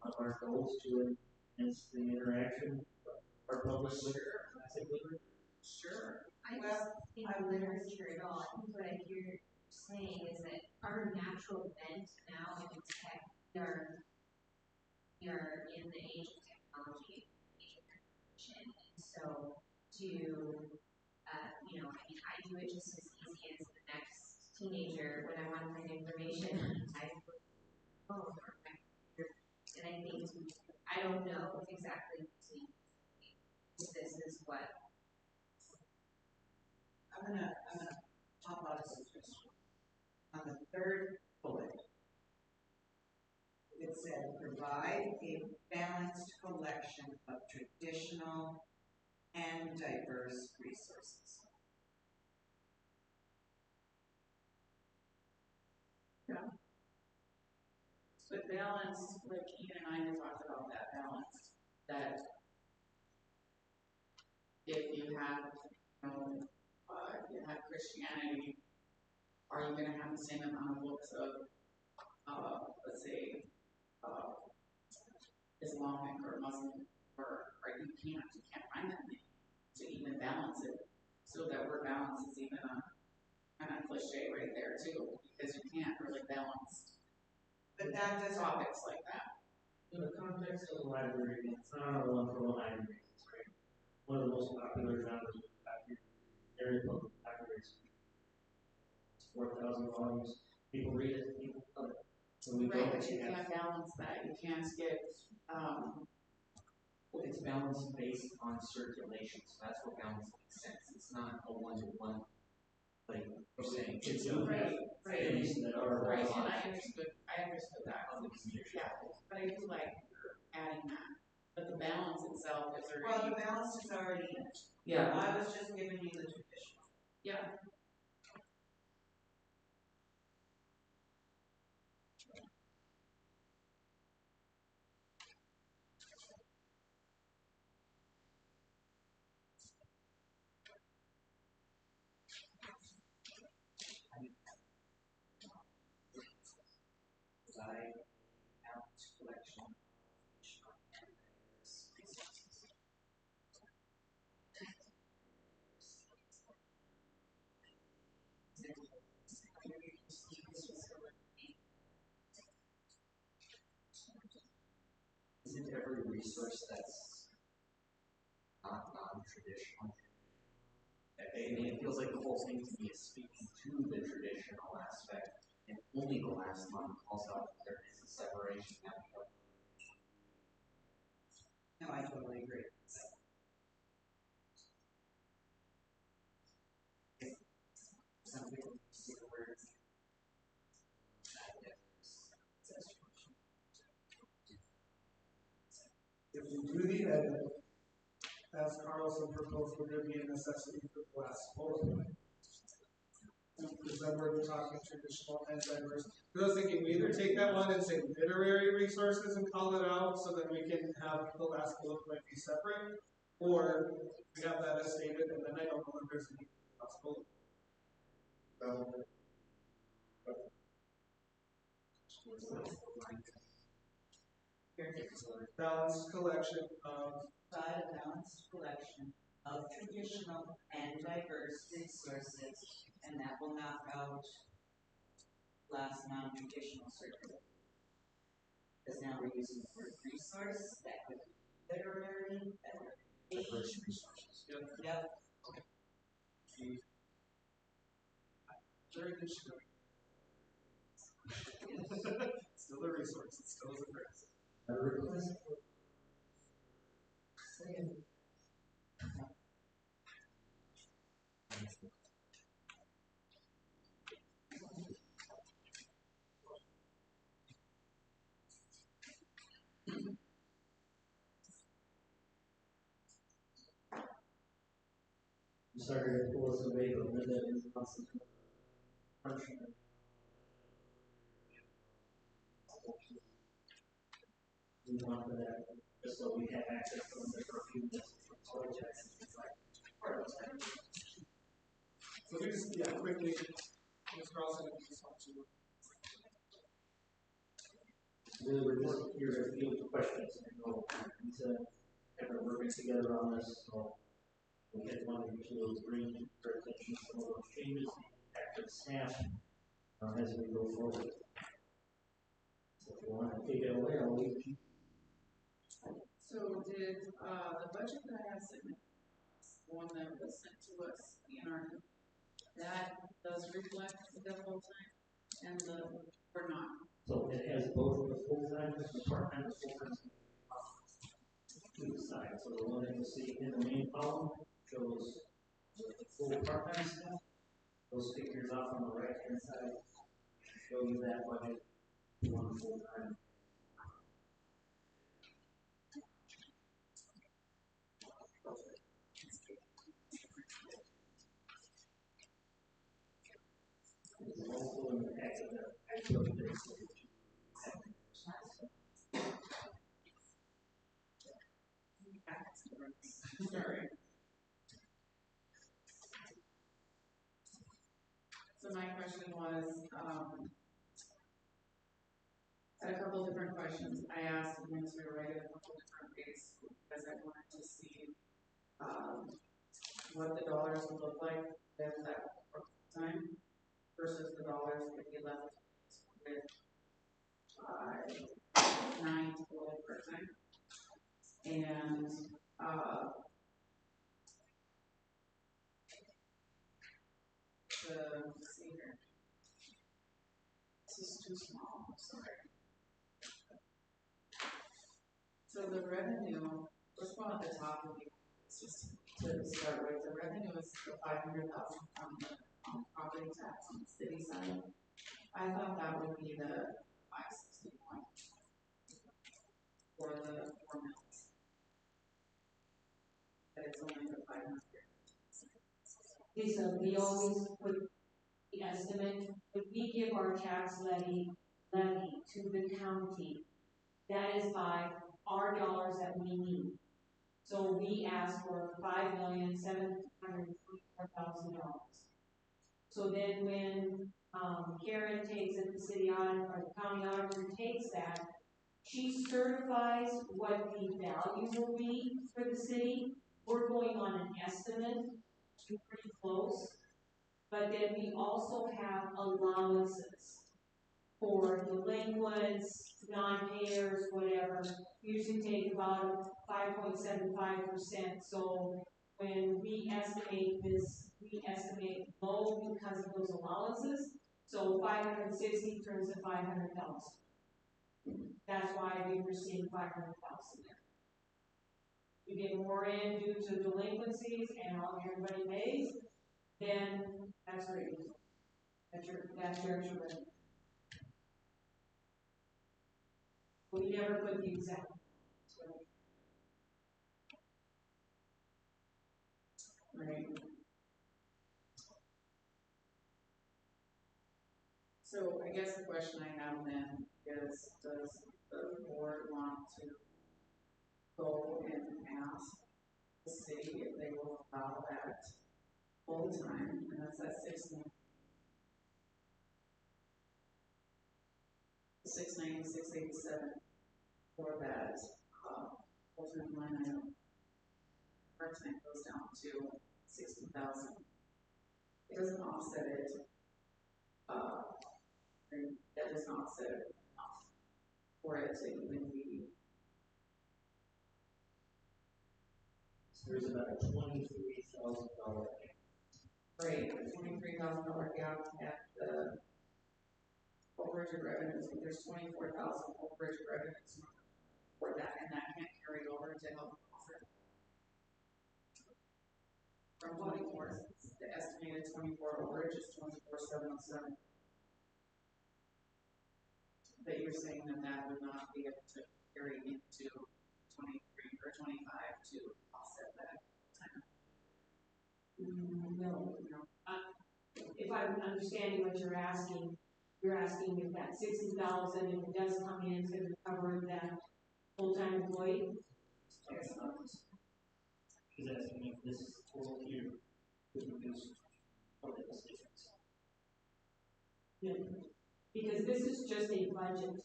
our goals to enhance the interaction of our public literature, classic literature? Sure. I just think literature at all. I think what I hear you saying is that our natural bent now in tech, we are in the age of technology, age of information, and so to I do it just as easy as the next teenager, when I want to find information, I put phone or my computer, and I think, I don't know exactly if this is what. I'm gonna pop out a suggestion. On the third bullet, it said, provide a balanced collection of traditional and diverse resources. But balance, like Ian and I have talked about that balance, that if you have, you have Christianity, are you gonna have the same amount of books of, let's say, Islamic or Muslim, or you can't find that many to even balance it. So that word balance is even a kind of cliche right there too, because you can't really balance But that doesn't, topics like that. In the context of the library, it's not a one-for-one library, right? One of the most popular genres of area public libraries. 4,000 volumes. People read it, people love it. So we Right, don't but you have- can't balance that. You can't get, Well, it's balanced based on circulation, so that's what balance makes sense. It's not a one-to-one, like you're saying. It's right, things that are right, and I understood that. Public communication. Yeah, but I do like adding that. But the balance itself is well, already. the balance is already in it. Yeah. I was just giving you the traditional. Yeah. Provide balanced collection of traditional and diverse resources. Isn't every resource that's not non-traditional? I mean, it feels like the whole thing to me is speaking to the traditional aspect, and only the last one calls out that there is a separation now. No, I totally agree. Some people see the words. If we do the edit, as Carlson proposed, would there be a necessity for the last bullet? Because then we're talking traditional and diverse. Because I was thinking we either take that one and say literary resources and call it out so that we can have the last bullet point be separate, or we have that as stated and then I don't know if there's any last bullet. Balanced collection of Provide a balanced collection of traditional and diverse resources, and that will knock out last non-traditional circuit. Because now we're using the word resource, that could be literary, that would be Diverse resources. Yep. very good show. Still a resource, it's still a resource. I'm sorry to pull us away, but Linda is awesome. Punishment. We want for that, just so we have access to them for a few minutes. So we just, quickly, Ms. Carlson, if you just want to. Really, we're just here to field questions. I know Lisa and we're working together on this, so we had wanted to bring to our attention some of those changes, active staff, as we go forward. So if you want to take it away, I'll leave you. So did, the budget that I have submitted, the one that was sent to us, that does reflect the full-time and the, or not? So it has both the full-time, the part-time, the full-time to the side. So the one that you see in the main column shows the full part-time staff. Those figures off on the right-hand side show you that budget one full-time. It's also in the text of that. I showed you this. Sorry. So my question was, I had a couple different questions. I asked the administrator to write it a couple different ways because I wanted to see what the dollars would look like with that time versus the dollars if you left with 9 total per time. And let's see here. This is too small, I'm sorry. So the revenue, let's go at the top of the, just to start with, the revenue is the 500,000 from the property tax on the city side. I thought that would be the 561 for the 4 mills. But it's only the 500. Lisa, we always put the estimate, if we give our tax levy to the county, that is by our dollars that we need. So we ask for $5,724,000. So then when Karen takes it, the city auditor or the county auditor takes that, she certifies what the value will be for the city. We're going on an estimate, pretty close. But then we also have allowances for delinquents, non-payers, whatever. We usually take about 5.75%. So when we estimate this, we estimate low because of those allowances. So 560 turns to 500,000. That's why we received 500,000 there. You get more in due to delinquencies and all everybody pays, then that's where you go. That's your revenue. We never put the exact. Right. So I guess the question I have then is, does the board want to go and ask the city if they will allow that full time, and that's at 690,687 for that full-time line item. Part-time goes down to 60,000. It doesn't offset it. That doesn't offset it enough for it to even be. So there's about a $23,000. Right, a $23,000 gap at the overage of revenues, but there's 24,000 overage revenues for that, and that can't carry over to help offset. From 24, the estimated 24 overage is 24,707. But you're saying that would not be able to carry into 23 or 25 to offset that time. No. If I'm understanding what you're asking if that 60,000, if it does come in, it's going to cover that full-time employee. Yes. He's asking if this total here could reduce part of this difference. No. Because this is just a budget.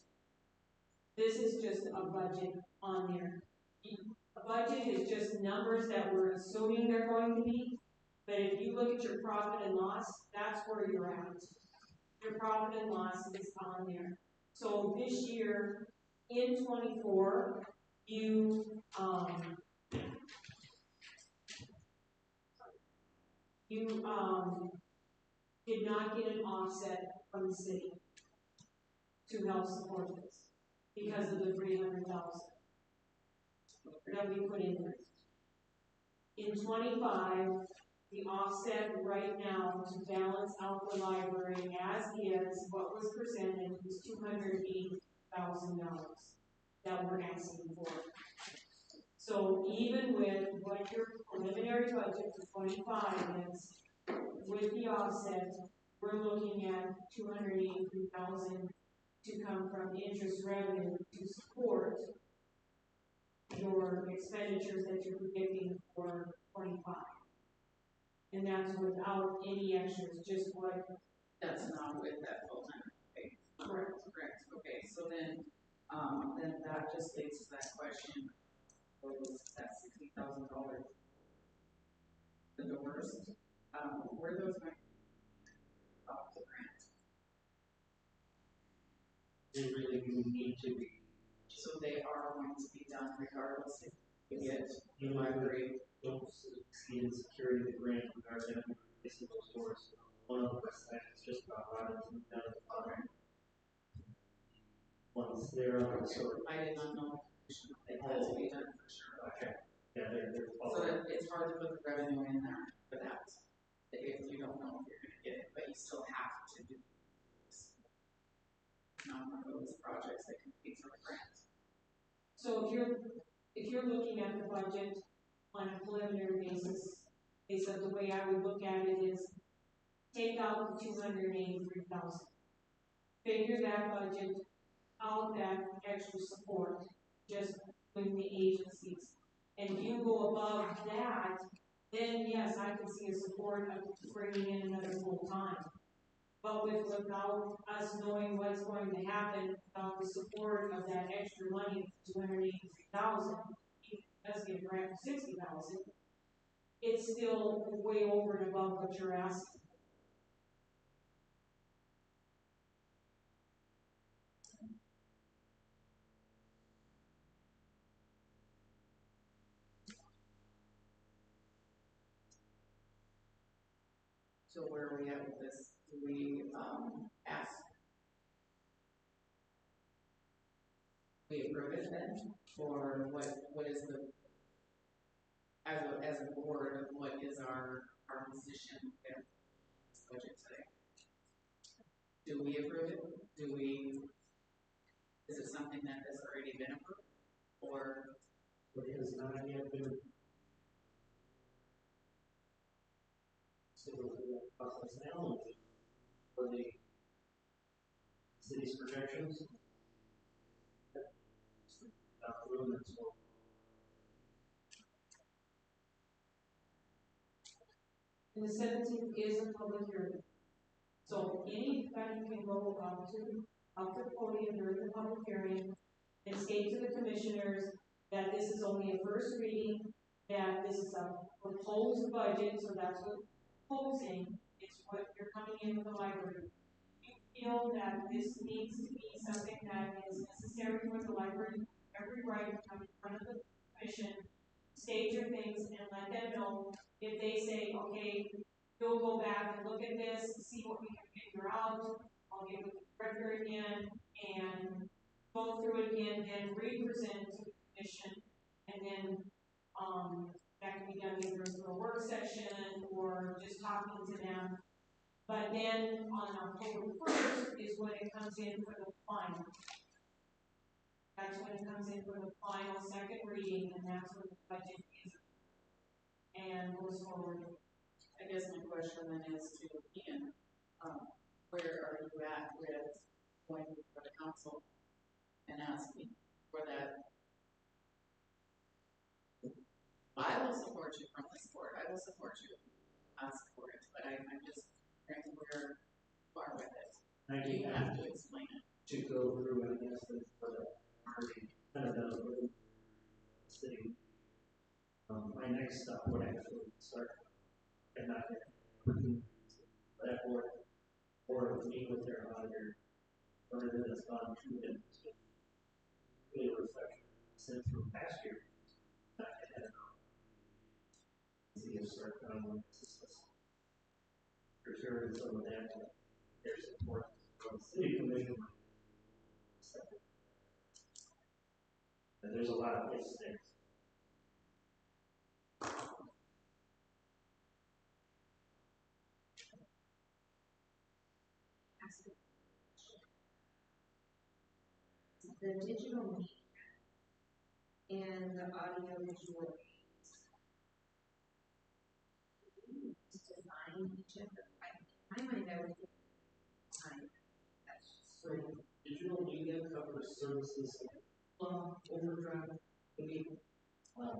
This is just a budget on there. A budget is just numbers that we're assuming they're going to be. But if you look at your profit and loss, that's where you're at. Your profit and loss is on there. So this year, in 24, you did not get an offset from the city to help support this because of the 300,000 that we put in there. In 25, the offset right now to balance out the library as is, what was presented was $280,000 that we're asking for. So even with what your preliminary budget for 25 is, with the offset, we're looking at $283,000 to come from interest revenue to support your expenditures that you're predicting for 25. And that's without any extras, just what. That's not with that full-time, okay? Correct. Correct, okay, so then that just leads to that question, what was that $60,000? The doors, where those might off the grant. They really do need to be. So they are going to be done regardless if you get The library don't succeed in securing the grant with our missing those doors. One of the west side is just about right down the bottom. Once they're on the sort. I did not know it has to be done for sure. Okay. Yeah, they're So that it's hard to put the revenue in there for that, if you don't know if you're gonna get it, but you still have to do this. Not one of those projects that compete for the grant. So if you're looking at the budget on a preliminary basis, based on the way I would look at it is take out the 283,000. Figure that budget out, that extra support, just with the agencies. And if you go above that, then yes, I can see a support of bringing in another full time. But without us knowing what's going to happen, without the support of that extra money, 283,000, does get a grant for 60,000, it's still way over and above what you're asking. So where are we at with this? Do we ask? We approve it then, or what is the as a board, what is our position with this budget today? Do we approve it? Is it something that has already been approved, or It has not yet been. So the process now for the city's projections. Room as well. And the 17th is a public hearing. So anybody can go up to the podium during the public hearing and state to the commissioners that this is only a first reading, that this is a proposed budget, so that's what proposing is what you're coming in with the library. You feel that this needs to be something that is necessary for the library, every right to come in front of the commission, state your things, and let them know if they say, okay, we'll go back and look at this, see what we can figure out, I'll get with the director again, and go through it again, and re-present to the commission, and then, that can be done either through a work session, or just talking to them. But then, on October 1st is when it comes in for the final. That's when it comes in for the final second reading, and that's when the budget is and goes forward. I guess my question then is to Ian, where are you at with going before the council and asking for that? I will support you from this board. I will support you. Ask for it, but I'm just wondering where you are with it. You have to explain it. To go through, I guess, for the party, kind of the city. My next step would actually start, and not that board, or meet with their auditor, or that has gone through them to really reflect since from past year. Not ahead of see if start on this. for sure some of that, their support from the city commission. And there's a lot of ifs there. The digital media and the audio visual aids define each of them. In my mind, I would think so digital media covers services like overdrive,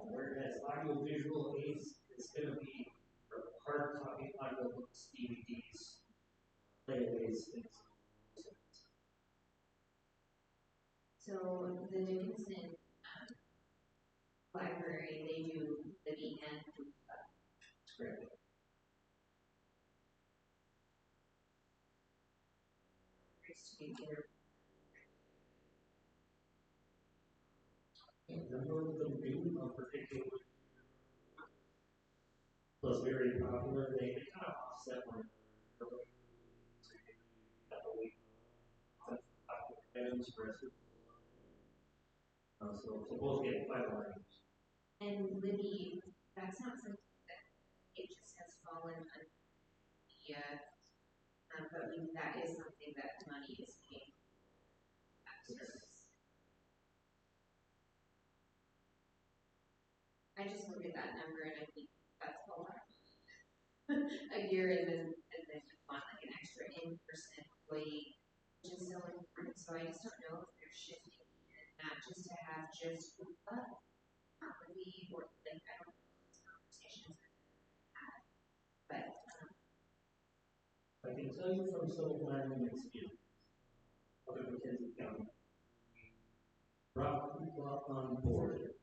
whereas audio visual aids is going to be for hard copy audiobooks, DVDs, playways, things. so. The Dickinson library, they do the end. Correct. And number of them do particularly was very popular. They kind of offset one so both get quite a lot. And Libby, that's not something that it just has fallen under the, but that is something that money is paying that service. I just look at that number and I think that's a lot a year, and then you want like an extra in-person employee, which is so important. So I just don't know if they're shifting it, not just to have just not really, or like I don't know these conversations but I can tell you from some of my own experience, other Dickinson County, brought people on board.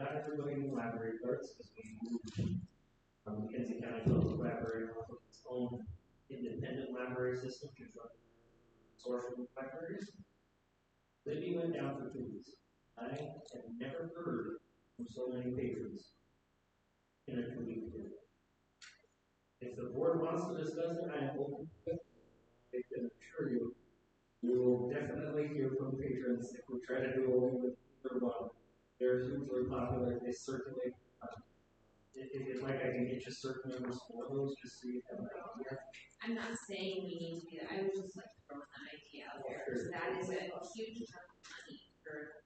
Not everybody in the library works because we moved from Dickinson County Public Library off of its own independent library system to social libraries. Libby went down for 2 weeks. I have never heard from so many patrons in a 2-week period. If the board wants to discuss it, I am open to it. I can assure you, we will definitely hear from patrons if we try to do away with either one. They're hugely popular, they circulate. If like I can get you certain numbers for those, just so you have an idea. I'm not saying we need to do that. I would just like to throw an idea out there. Because that is a huge chunk of money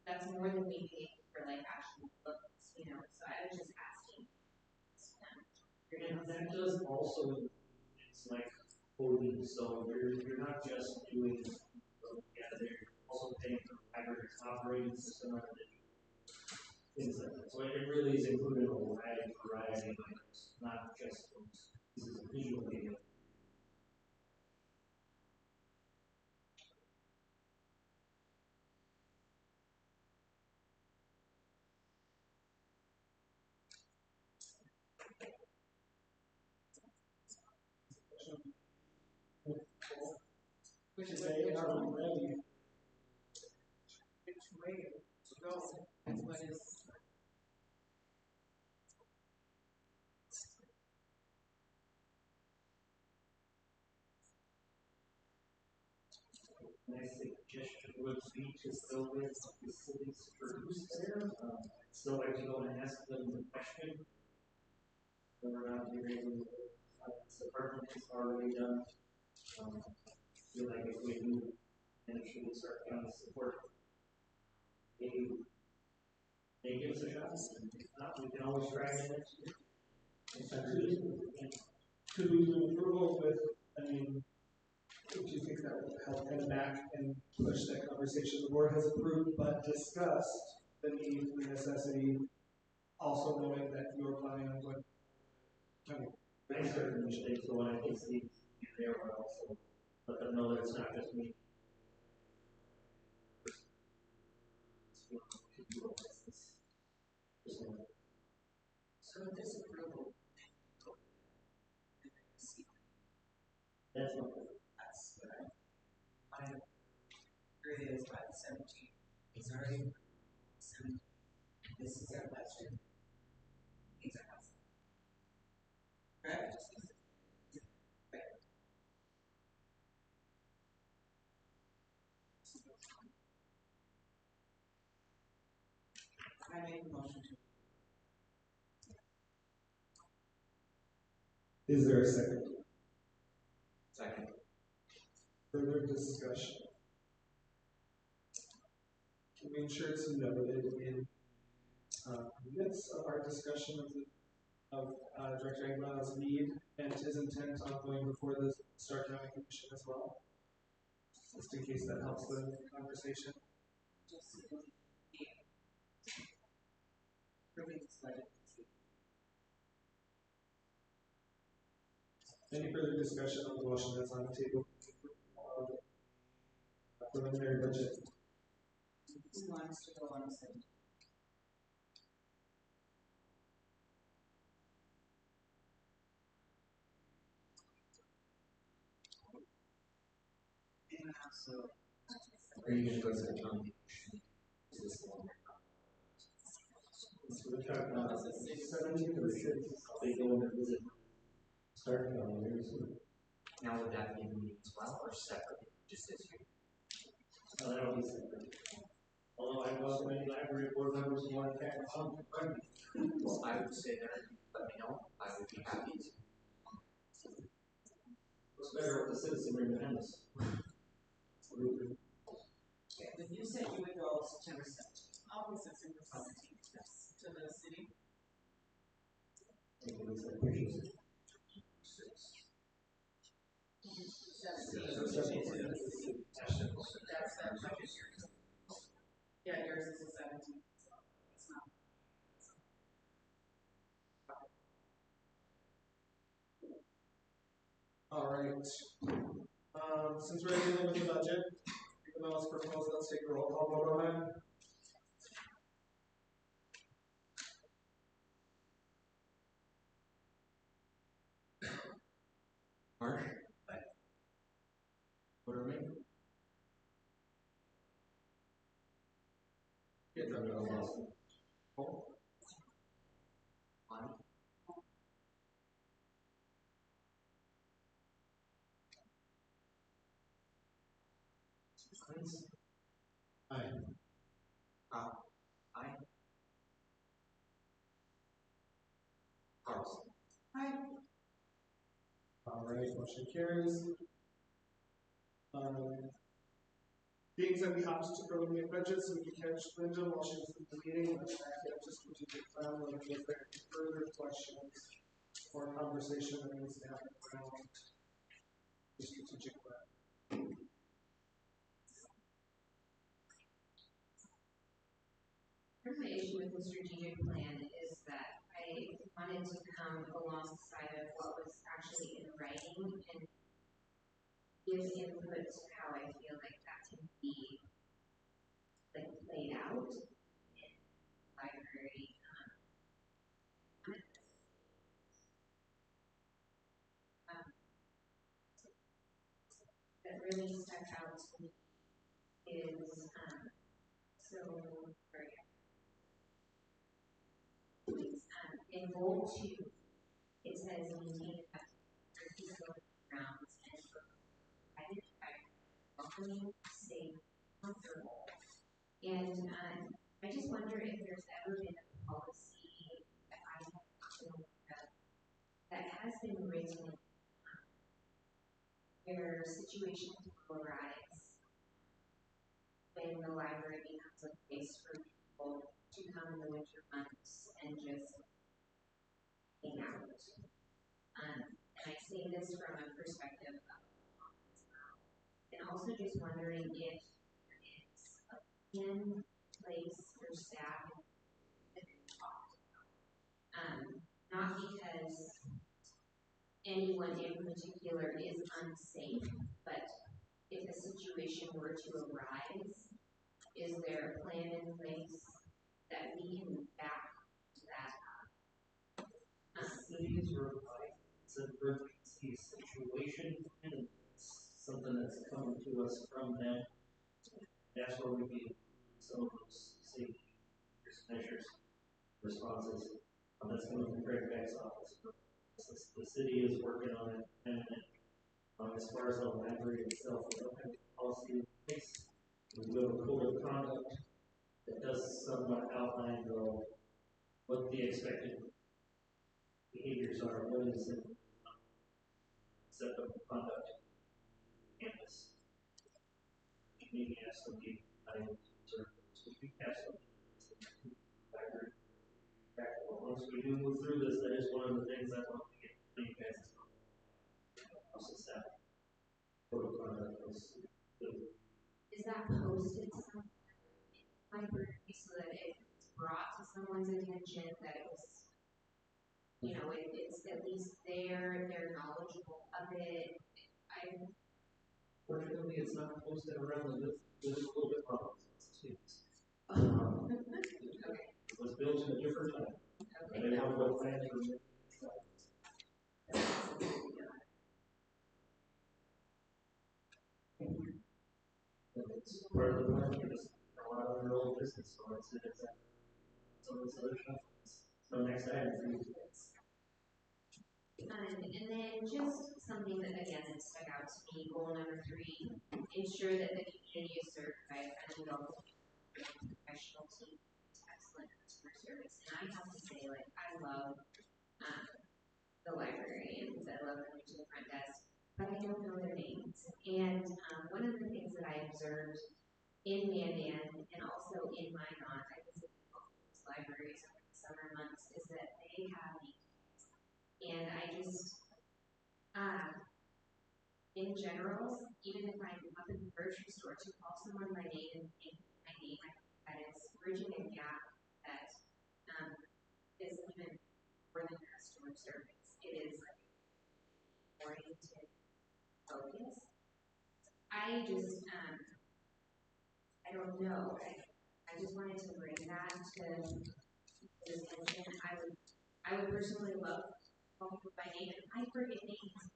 that's more than we pay for like actual books, So I was just asking. And that does also, it's like coding, so you're not just doing they're also paying for library's operating system and things like that. So it really is included a wide variety of items, not just those pieces of visual media. Which is They are ready. which way to go, and what is. My suggestion would be to go with the city's produce there. Still like to go and ask them the question. Whether or not they're able to, this department is already done. Feel like if we do eventually start getting support, maybe they give us a shot. If not, we can always try it next year. Could we do approval with, do you think that would help head back and push that conversation? The board has approved but discussed the need, the necessity, also knowing that you are planning on going. I certainly think so, and I think Steve is there, but also let them know that it's not just me. So this approval. That's not That's what I agree is by the 17th. It's already 17th. This is our budget. These are us. Correct? I make a motion to. Is there a second? Second. Further discussion? Can we ensure it's noted in minutes of our discussion of Director Aguilar's need and his intent on going before the Stark County Commission as well? Just in case that helps the conversation. Just approving this budget. Any further discussion on the motion that's on the table? Preliminary budget. Who wants to go on a second? Anyone else? So, Are you gonna go to the county? Is this the one? So we're talking about 17 or 6, they go and visit Stark County very soon. Now would that be a meeting as well or separate, just this year? So that'll be separate. Although I welcome any library board members who want to tag along. Well, I would say that, let me know, I would be happy to. What's better with the citizenry behind us? okay, then you said you would go September 17th. I'll be September 17th, yes, to the city. That's that budget year. Yeah, yours is the 17th, so it's not. All right. Since we're dealing with the budget, even though it's proposed, let's take a roll call vote on it. Marsh? What are we? Get them to us. One. Aye. Aye. Carlson. Hi. All right, motion carries. Being said, we hopped to preliminary budget, so we can catch Linda while she's in the meeting. Let's back up to strategic plan. Let me get back to further questions or conversation that needs to happen around the strategic plan. Part of my issue with the strategic plan is that I wanted to come alongside of what was actually in writing and give input to how I feel like that can be like played out in library. That really stuck out to me is in goal 2, it says maintain peaceful grounds and provided by welcoming, safe, comfortable. And I just wonder if there's ever been a policy that I have that has been written where situations will arise when the library becomes a place for people to come in the winter months and just hang out. And I say this from a perspective of and also just wondering if there is a in place for staff that we talked about. Not because anyone in particular is unsafe, but if a situation were to arise, is there a plan in place that we can back that up? Cities are like, it's an emergency situation, and it's something that's coming to us from them. That's where we get some of those safety measures, responses. That's coming from Craig Beck's office. The city is working on it, and as far as the library itself, we don't have a policy in place. We have a code of conduct that does does somewhat outline though what the expected behaviors are, what is it, set of conduct on campus. Maybe ask some people, I observe, so we have some once we do move through this, that is one of the things I want to get you guys also set code of conduct was Is that posted somewhere in the library so that it's brought to someone's attention that it was, you know, it's at least there, they're knowledgeable of it. Fortunately, it's not posted around the there's a little bit wrong. Okay. It was built in a different time. Okay. They have no plans for it. It's part of the plan because a lot of their old business, so it's some of this other stuff. So next item for you. And then just something that again that stuck out to me, goal number 3, ensure that the community is served by a friendly, local, professional team, excellent customer service. And I have to say, like, I love the librarians. I love coming to the front desk, but I don't know their names. And one of the things that I observed in Mandan and also in Minot, I visited these libraries over the summer months, is that they have and I just, in general, even if I'm up in the grocery store, to call someone by name and my name, that is bridging a gap that is even more than customer service. It is like oriented focus. I just, I don't know. I just wanted to bring that to attention. I would personally love call people by name, and I forget names.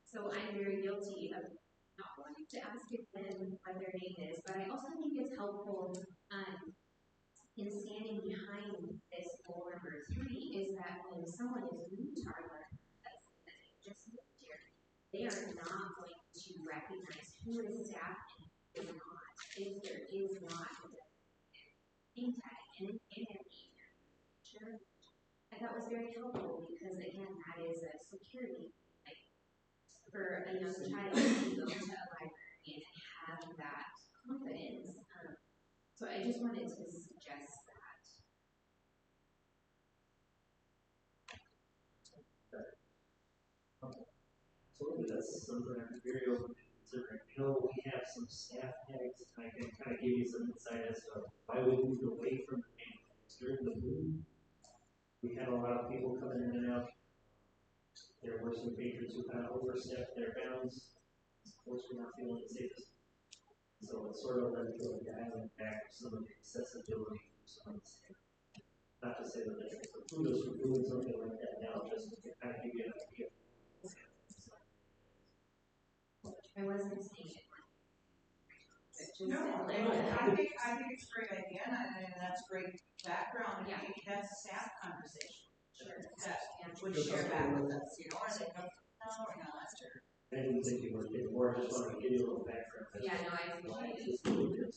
So I'm very guilty of not wanting to ask them what their name is, but I also think it's helpful in standing behind this goal number 3 is that when someone is new to our life, just moved here, they are not going to recognize who is staff and who is not. If there is not a name tag in any sure. And that was very helpful because, again, that is a security like, for a young child to go to a library and have that confidence. So I just wanted to suggest that. So that's something I'm very open to considering. You know, we have some staff tags, and I can kind of give you some insight as to why we moved away from the name tags. During the move, we had a lot of people coming in and out. There were some patrons who kind of overstepped their bounds. Of course, we're not feeling the safest. So it sort of led to a dialing back of some of the accessibility for some of the staff. Not to say that they should preclude us from doing something like that now, just to kind of give you an idea. I wasn't saying it. No, I think it's a great idea, and that's great background. Yeah. Maybe that's a staff conversation. Sure. That would share that with us, you know, or they go, no, we're not, or. I didn't think you were getting more, I just wanted to give you a little background. Yeah, no, I appreciate it.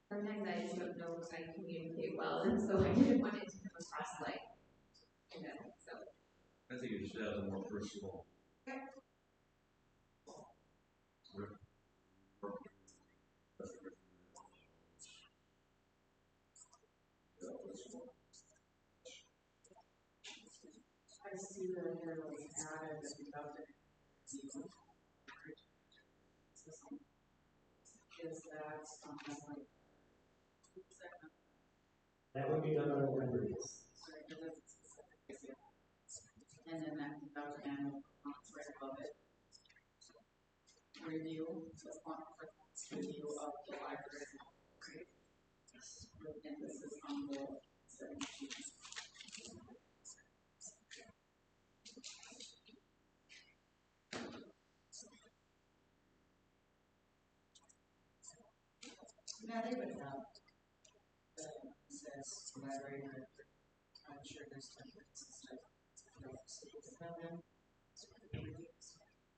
Sometimes I just don't know if I communicate well, and so I didn't want it to come across like, you know, so. I think it should have a more personal. Okay. I see that here was added that we got the season. Is that like, That would be done on a libraries. and then that about the annual right above it. Review, so review of the library. And this is on the 17th. Yeah, they would have, says library, I'm sure there's templates and stuff.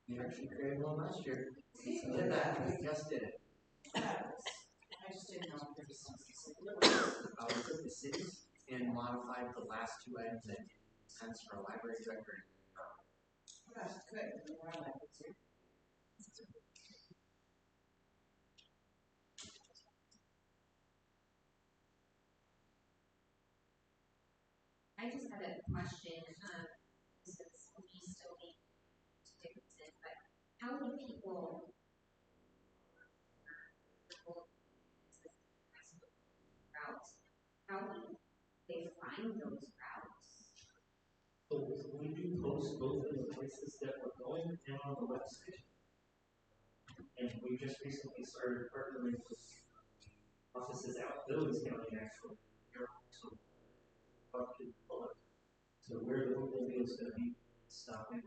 You actually created one last year. Did that, we just did it. I just didn't know if there was something. We took the cities and modified the last two items that made sense for a library director. That's good. I like it too. I just had a question, since we still need to Dickinson, but how do people routes, how do they find those routes? So we do post both of the places that we're going and on the website. And we just recently started partnering with offices out Billings County actually. So talk to the public. So where the bookmobile is going to be stopping.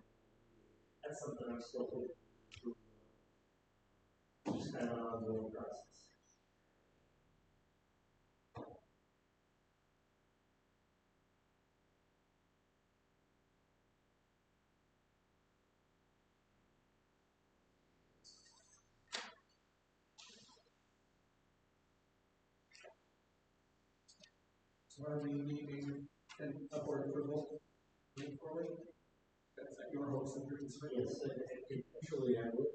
That's something I'm still hoping to. Just kind of an ongoing process. So are we needing an upward approval moving forward? That's your hopes and dreams, right? Yes, and eventually I will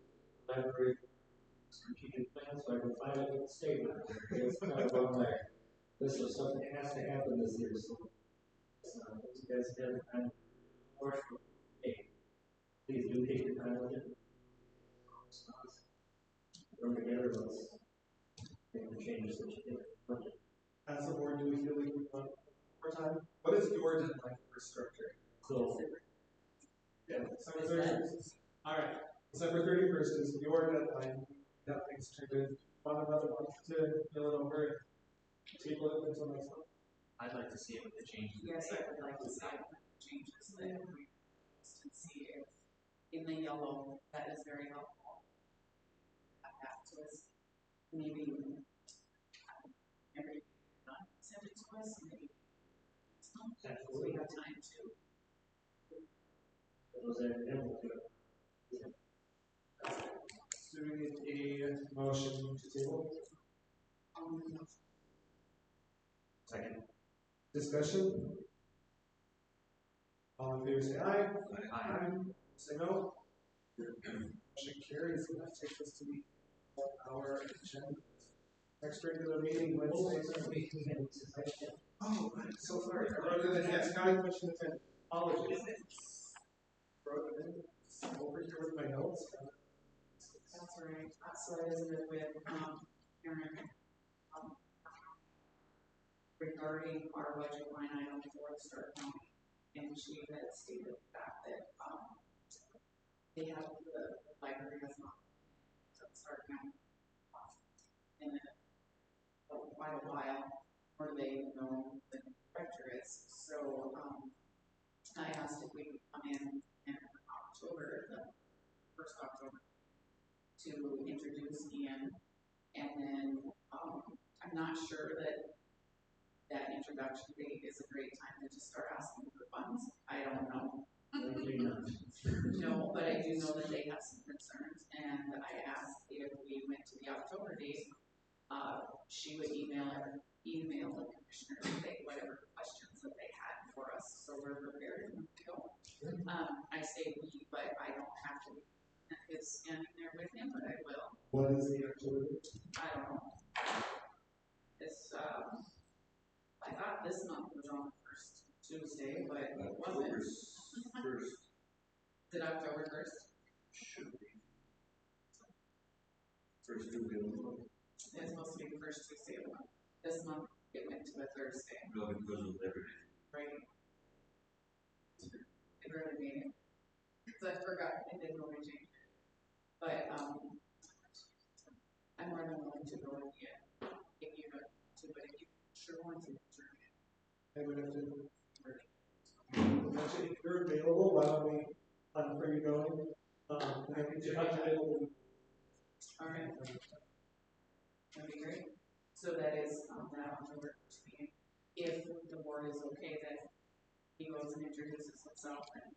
elaborate strategic plans, so I can find it with the state library. It's kind of on my list of stuff that has to happen this year, so you guys have time more for me. Please do take your time with it. Work together, let's make the changes that you think. As a board, do we feel like we want more time? What is your deadline for structure? So, Yeah, December 31st. All right, December 31st is your deadline. That things turned in about another month to fill it over. Table it until next month. I'd like to see it with the changes. Yes, I would like to see changes that we can see if in the yellow, that is very helpful. That to us, maybe every send it to us, maybe so we have time to. those are available to it. Do we need a motion to table? Second. Discussion? All in favor say aye. Aye. Say no. Motion carries, and that takes us to the 1-hour agenda. Next regular meeting Wednesday. Oh, I'm so sorry. I wrote it in. Yes, county commission attendant. Apologies. Wrote it in. I'm over here with my notes. That's all right. So I visited with Erin regarding our budget line item for the Stark County, and she had stated the fact that they have the library has not Stark County in quite a while, or they know the director is. So I asked if we could come in October, the 1st October, to introduce Ian, and then I'm not sure that that introduction date is a great time to just start asking for funds. I don't know. No, but I do know that they have some concerns, and I asked if we went to the October date, she would email the commissioners whatever questions that they had for us, so we're prepared to go. I say we, but I don't have to be standing there with him, but I will. What is the actual date? I don't know. It's I thought this month was on the 1st Tuesday, but it wasn't. First. Is it October 1st? Should be. First Tuesday of the month. It's supposed to be the 1st Tuesday of the month. This month it went to a Thursday. No, because of everything. Right? It really made it. Because I forgot I didn't really change it. But I'm more than willing to go in yet. If you have to, but if you sure want to, sure. I would have to. Actually, if you're available, why don't we for you going? I can do that. All right. That'd be great. So that is that October 1st meeting. If the board is okay that he goes and introduces himself, then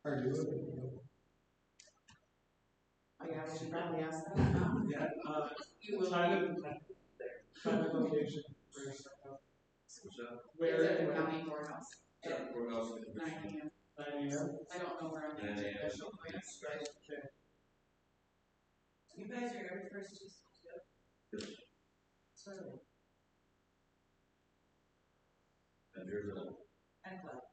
Are you available? I should probably ask that now. Yeah. You will. Time Time and location for your stuff. What's that? Where It's at and the when? county courthouse Yeah, at courthouse in the 9 AM. 9 a.m. I don't know where I'm at. 9 a.m. I shall glance, but Okay. You guys are every first Tuesday. So, And there's a, I thought.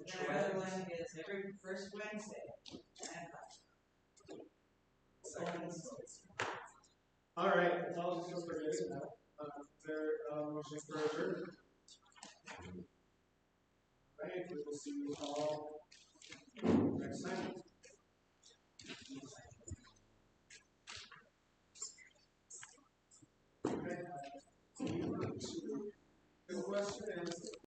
The other one is every first Wednesday. All right, it's all just for getting now. Is there a motion for adjournment? Right, we will see you all next time. Okay. The question is,